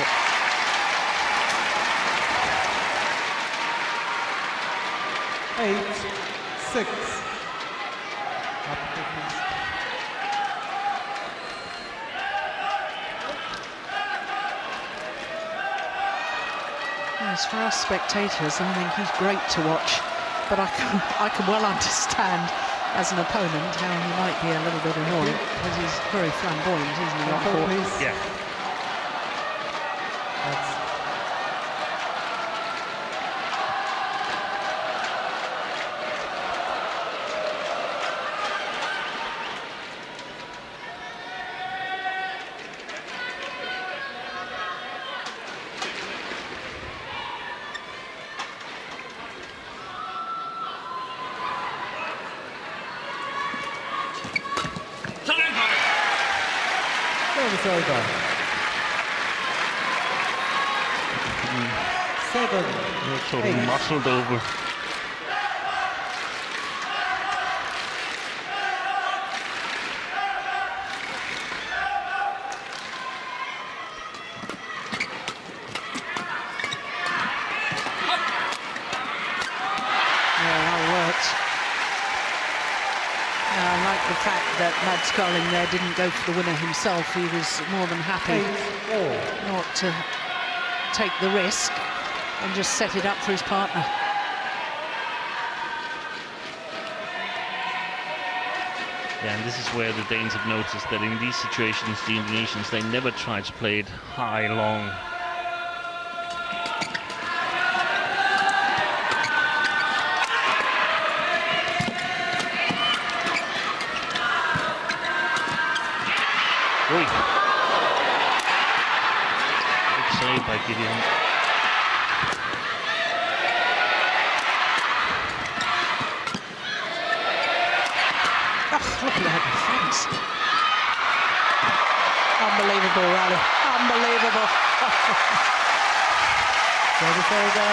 Eight, 6. Yes, for us spectators, I think he's great to watch, but I can well understand as an opponent how he might be a little bit annoying, because he's very flamboyant, isn't he, on court? Yeah. Service over. 7, Sort of 8. muscled over. I like the fact that Mads Colling there didn't go for the winner himself. He was more than happy not to take the risk and just set it up for his partner. Yeah, and this is where the Danes have noticed that in these situations, the Indonesians, they never try to play it high, long. Oi. Good save by Gideon. Oh, look at that defence. Unbelievable rally. Unbelievable. Service over.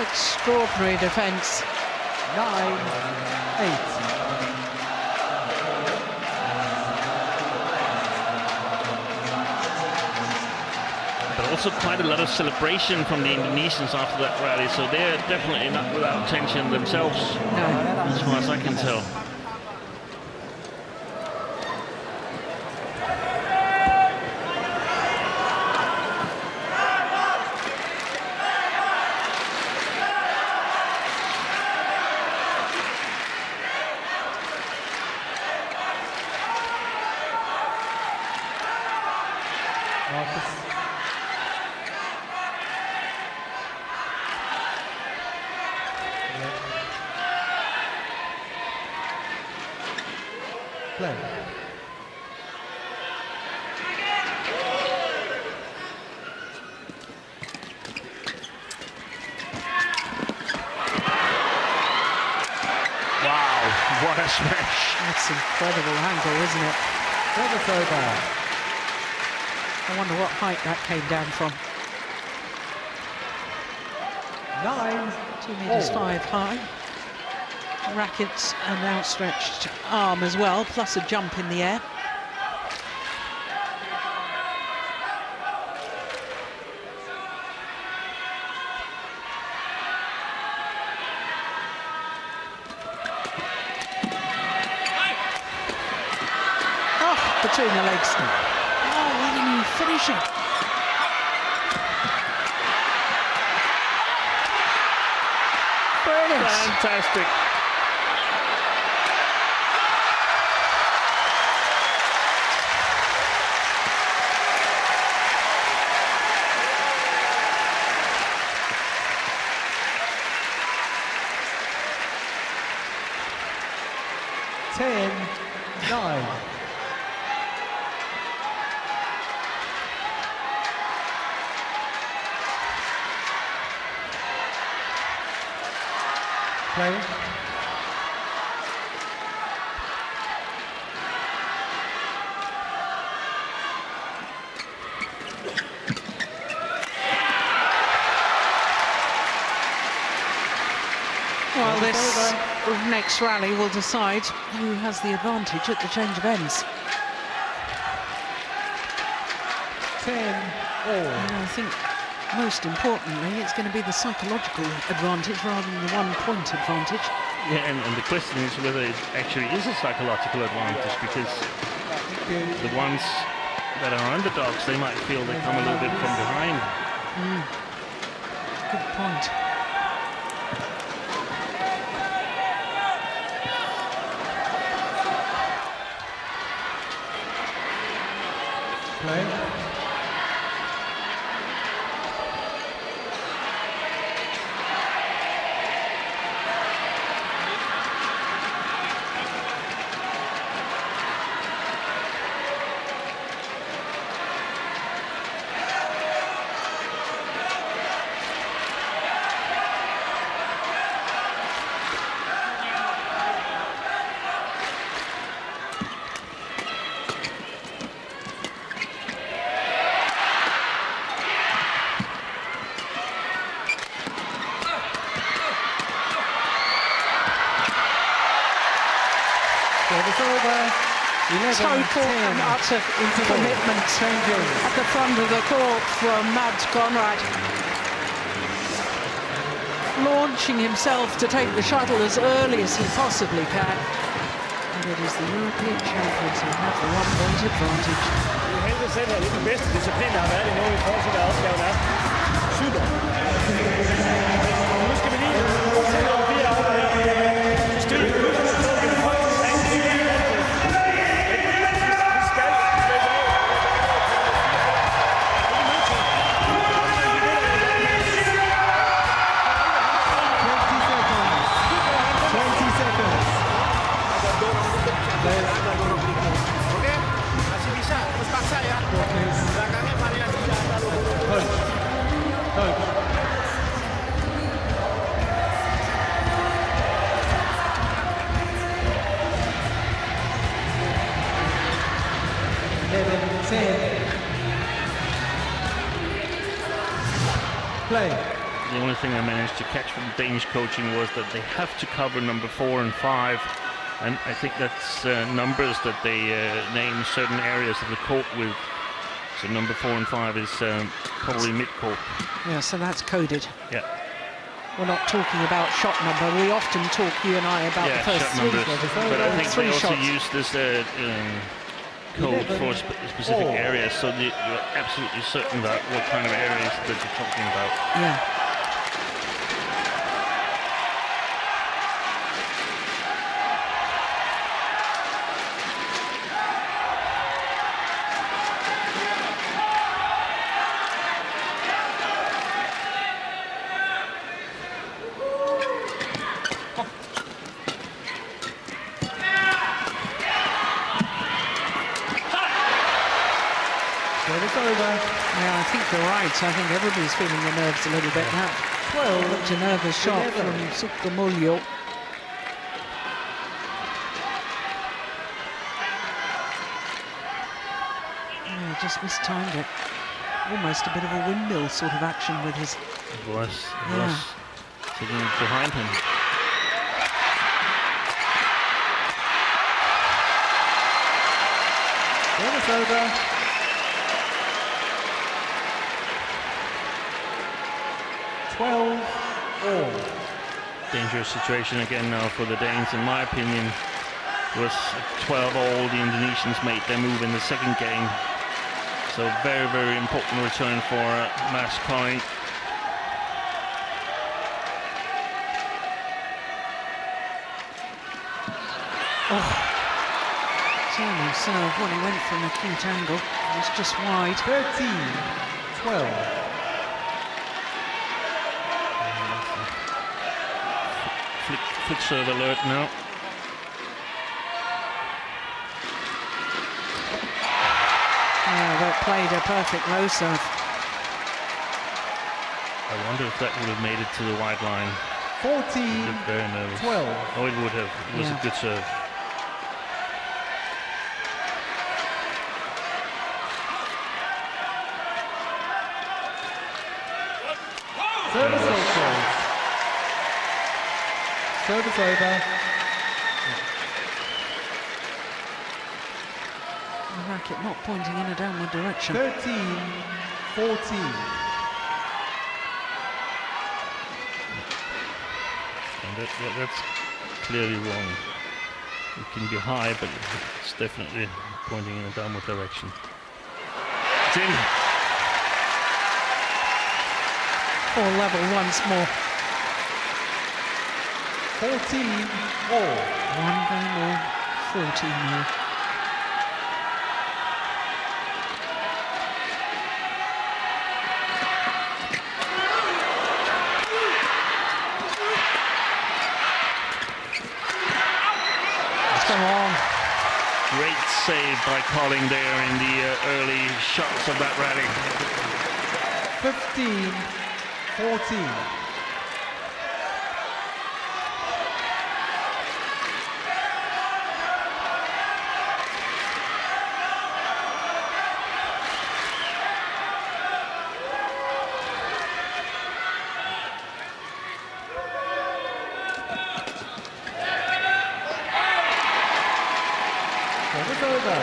Extraordinary defence. 9-8. But also quite a lot of celebration from the Indonesians after that rally, so they're definitely not without tension themselves, No. as far as I can tell. Marcus. Play. Wow, what a smash! That's incredible angle, isn't it? Never so bad. I wonder what height that came down from. 9. 2 meters 5 high. Rackets and outstretched arm as well, plus a jump in the air. Oh, between the legs. Oh, why didn't he finish it? Brilliant. Fantastic. Ten, 9. Play. Well, this next rally will decide who has the advantage at the change of ends. 10-all. And I think most importantly, it's going to be the psychological advantage rather than the one-point advantage. Yeah, and the question is whether it actually is a psychological advantage, because the ones that are underdogs, they might feel they come a little bit from behind. Good point. Play. Service over. 11, Total 10. and utter commitment Changing. at the front of the court from Mads Conrad. Launching himself to take the shuttle as early as he possibly can. And it is the European champions who have the one-point advantage. Helvede selv er det den bedste disciplin, der har været endnu i forhold til, hvad opgaven er. Super. Nu skal vi lige se, om vi er over her. Stil. Oke, masih bisa, terus paksa ya. Belakangnya variasi jangan terlalu. Coach. 10. Play. the only thing I managed to catch from the Danish coaching was that they have to cover number 4 and 5, and I think that's numbers that they name certain areas of the court with. So number 4 and 5 is probably mid-court. Yeah, so that's coded. Yeah. We're not talking about shot number. We often talk, you and I, about the first shot 3 numbers, but I think three they also shots. use this code for specific areas, so you're absolutely certain about what kind of areas that you're talking about. Yeah. Yeah, I think you're right. I think everybody's feeling the nerves a little bit now. 12. Looked a nervous shot from SUKAMULJO. Yeah, just mistimed it. Almost a bit of a windmill sort of action with his... It was sitting behind him. Service over. All. Dangerous situation again now for the Danes, in my opinion. It was 12-all. The Indonesians made their move in the second game. So very, very important return for Mads Kolding. Turning serve when he went from a acute angle. It was just wide. 13-12. Flick serve alert now. Yeah, that played a perfect low serve. I wonder if that would have made it to the wide line. 14-12. Very nervous. Oh, it would have. It was a good serve. Service over. Service over. The racket not pointing in a downward direction. 13-14. And that's clearly wrong. It can be high, but it's definitely pointing in a downward direction. It's in. All level once more. 14-all. One game more, 14 more. Come on. Great save by Kolding there in the early shots of that rally. 15-14. Service over.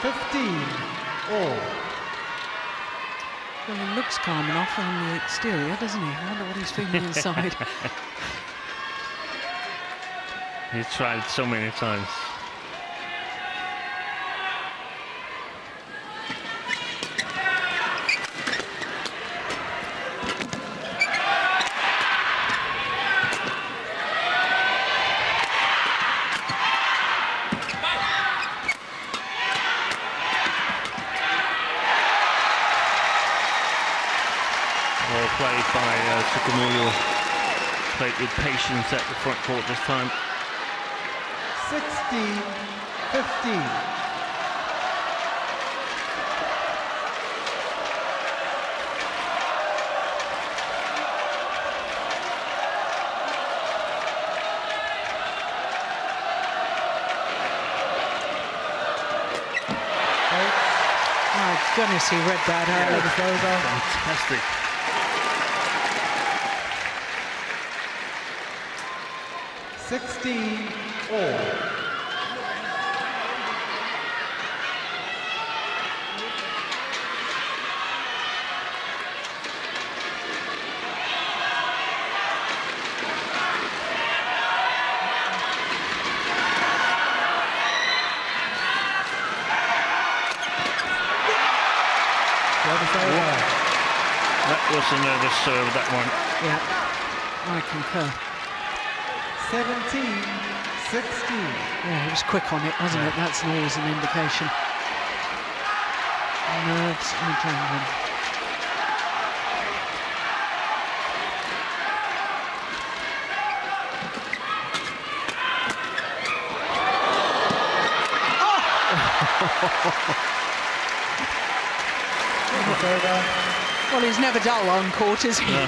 15-all. Well, he looks calm enough on the exterior, doesn't he? I wonder what he's feeling inside. He's tried so many times. Played by SUKAMULJO, played with patience at the front court this time. 16-15. goodness, he read that early. Fantastic. All. That was a nervous serve, that one. Yeah, I concur. 17-16. Yeah, he was quick on it, wasn't it? That's always an indication. Nerves and adrenaline. Well, he's never dull on court, is he? No.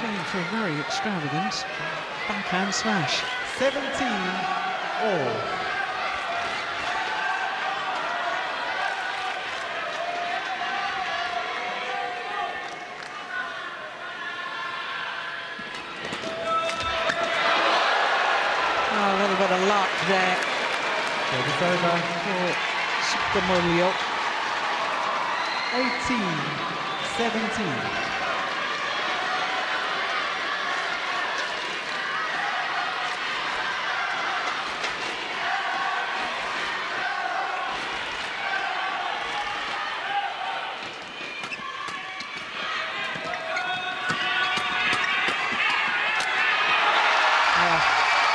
Going for a very extravagant backhand smash. 17-all. Oh, a little bit of luck there Service over. for SUKAMULJO. 18-17.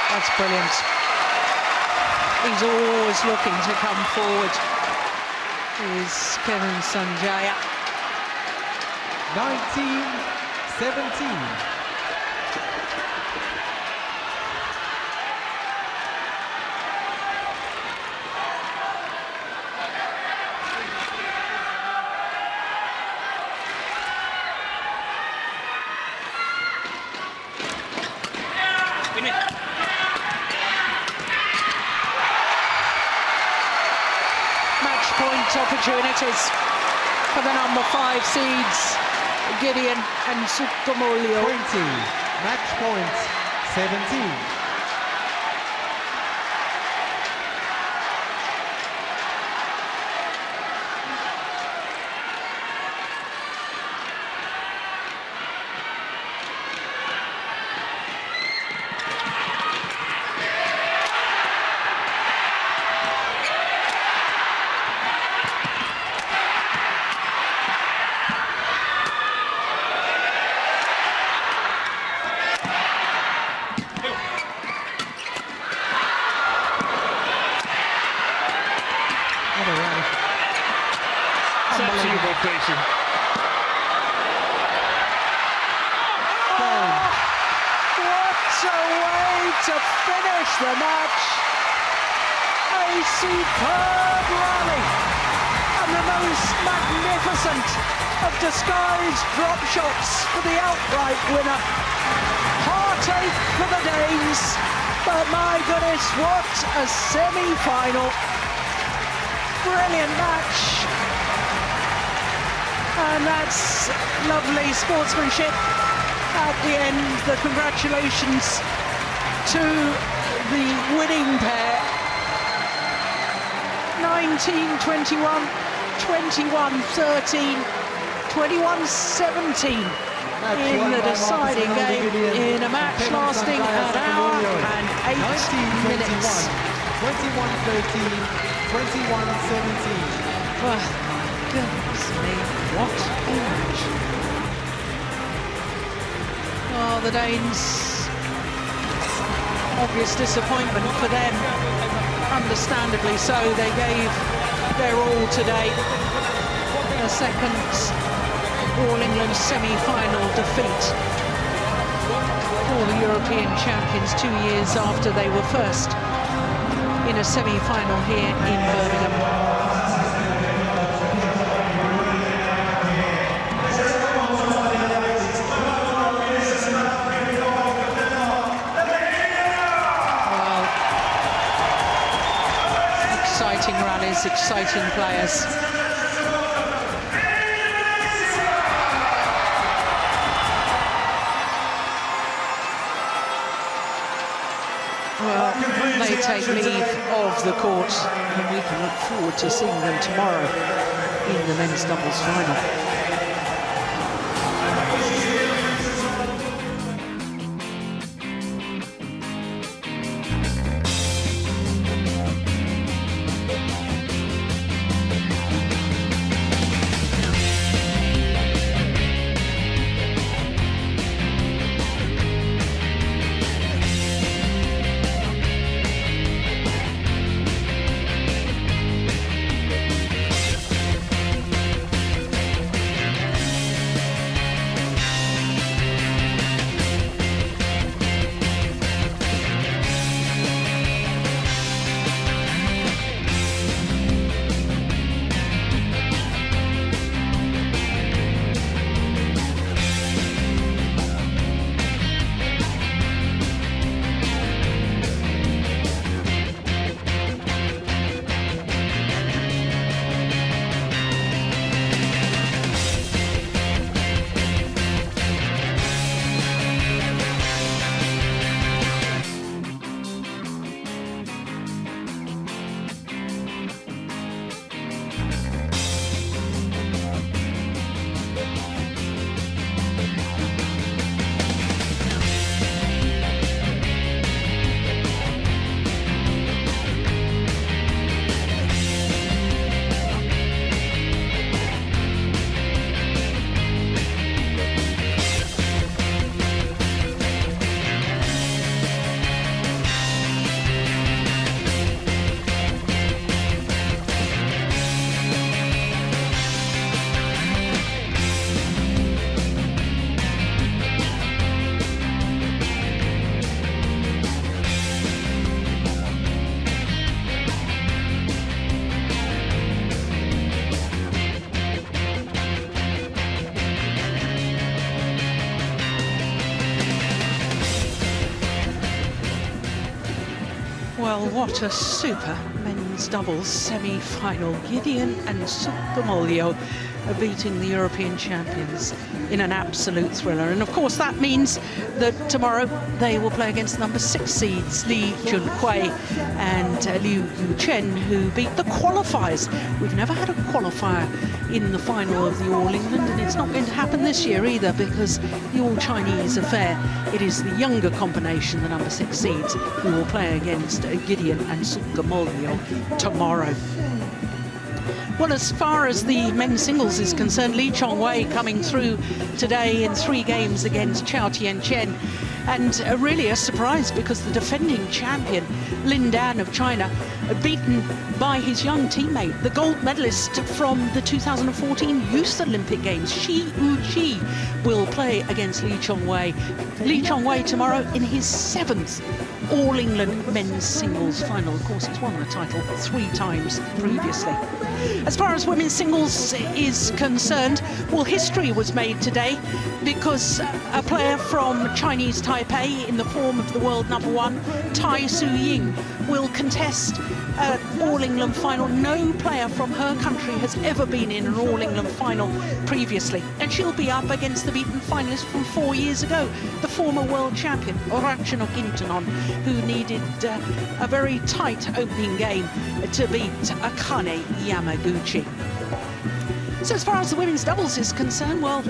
That's brilliant. He's always looking to come forward. Is Kevin Sanjaya. 19-17. Match point opportunities for the number 5 seeds, Gideon and SUKAMULJO. 20. Match point 17. It's absolutely crazy. What a way to finish the match! A superb rally and the most magnificent of disguised drop shots for the outright winner. Heartache for the Danes, but my goodness, what a semi-final! Brilliant match. And that's lovely sportsmanship at the end. The congratulations to the winning pair. 19-21, 21-13, 21-17 in the deciding game in a match lasting an hour and 8 minutes. 21-13, 21-17. Well, goodness me, what a match. Oh, the Danes, obvious disappointment for them, understandably so. They gave their all today. A second All-England semi-final defeat for the European champions 2 years after they were first in a semi-final here in Birmingham. exciting rallies, exciting players. Well, they take leave of the court, and we can look forward to seeing them tomorrow in the men's doubles final. Well, what a super men's doubles semi-final. Gideon and SUKAMULJO are beating the European champions in an absolute thriller. And of course that means that tomorrow they will play against number 6 seeds Lee Junhui and Liu Yuchen, who beat the qualifiers. We've never had a qualifier in the final of the All England, and it's not going to happen this year either, because the All Chinese affair, it is the younger combination, the number 6 seeds, who will play against Gideon and SUKAMULJO tomorrow. Well, as far as the men's singles is concerned, Lee Chongwei coming through today in 3 games against Chao Tianchen. And really a surprise, because the defending champion, Lin Dan of China, beaten by his young teammate, the gold medalist from the 2014 Youth Olympic Games, Shi Yuqi, will play against Lee Chongwei. Lee Chongwei tomorrow in his 7th All England men's singles final. Of course, he's won the title 3 times previously. As far as women's singles is concerned, well, history was made today, because a player from Chinese Taipei in the form of the world number 1, Tai Su Ying, will contest an All England final. No player from her country has ever been in an All England final previously, and she'll be up against the beaten finalist from 4 years ago, the former world champion Ratchanok Intanon, who needed a very tight opening game to beat Akane Yamaguchi. So as far as the women's doubles is concerned, well,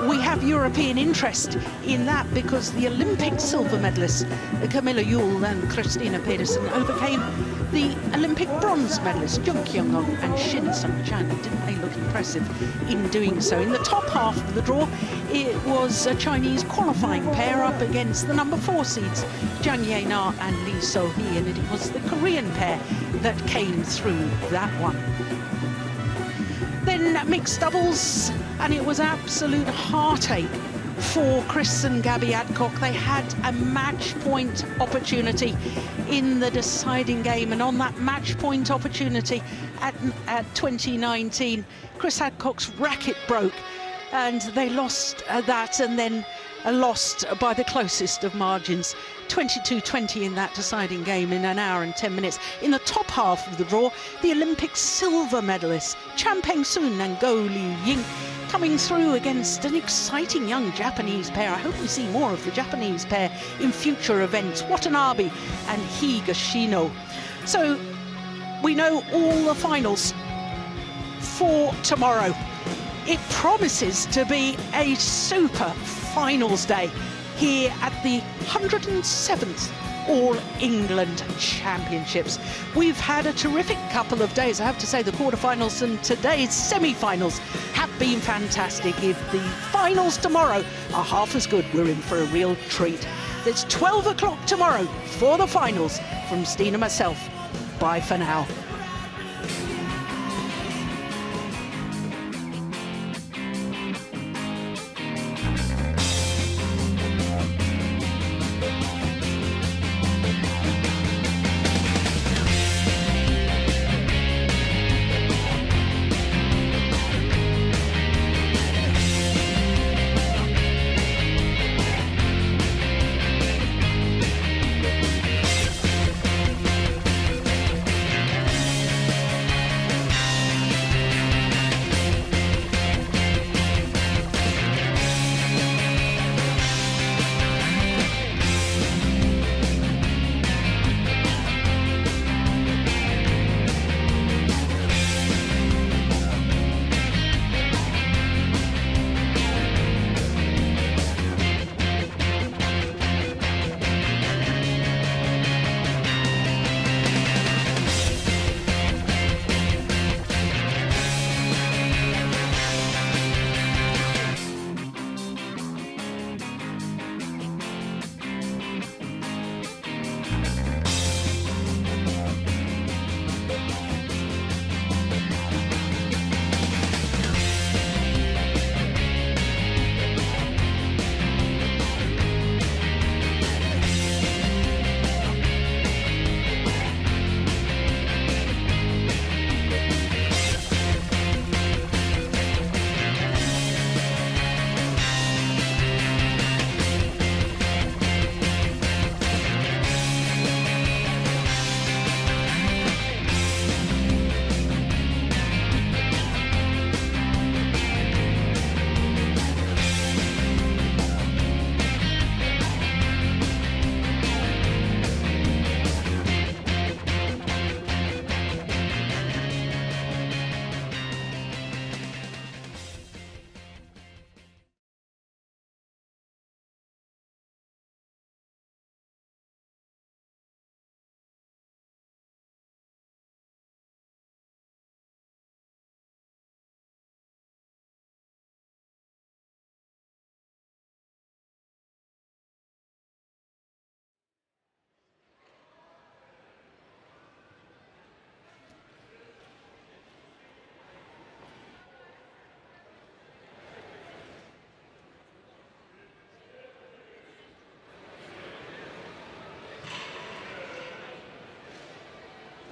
we have European interest in that, because the Olympic silver medalists Camilla Yule and Christina Pedersen overcame the Olympic bronze medalists Jung Kyung-on and Shin Sung-chan. Didn't they look impressive in doing so? In the top half of the draw, it was a Chinese qualifying pair up against the number 4 seeds Zhang Ye-na and Lee So-hee, and it was the Korean pair that came through that one. Then mixed doubles, and it was absolute heartache for Chris and Gabby Adcock. They had a match point opportunity in the deciding game, and on that match point opportunity at 2019, Chris Adcock's racket broke and they lost that, and then lost by the closest of margins. 22-20 in that deciding game in an hour and 10 minutes. In the top half of the draw, the Olympic silver medalists Chan Peng-soon and Go Liu-ying coming through against an exciting young Japanese pair. I hope we see more of the Japanese pair in future events, Watanabe and Higashino. So we know all the finals for tomorrow. It promises to be a super finals day here at the 107th All England Championships. We've had a terrific couple of days. I have to say the quarterfinals and today's semi-finals have been fantastic. If the finals tomorrow are half as good, we're in for a real treat. It's 12 o'clock tomorrow for the finals. From Steen and myself, bye for now.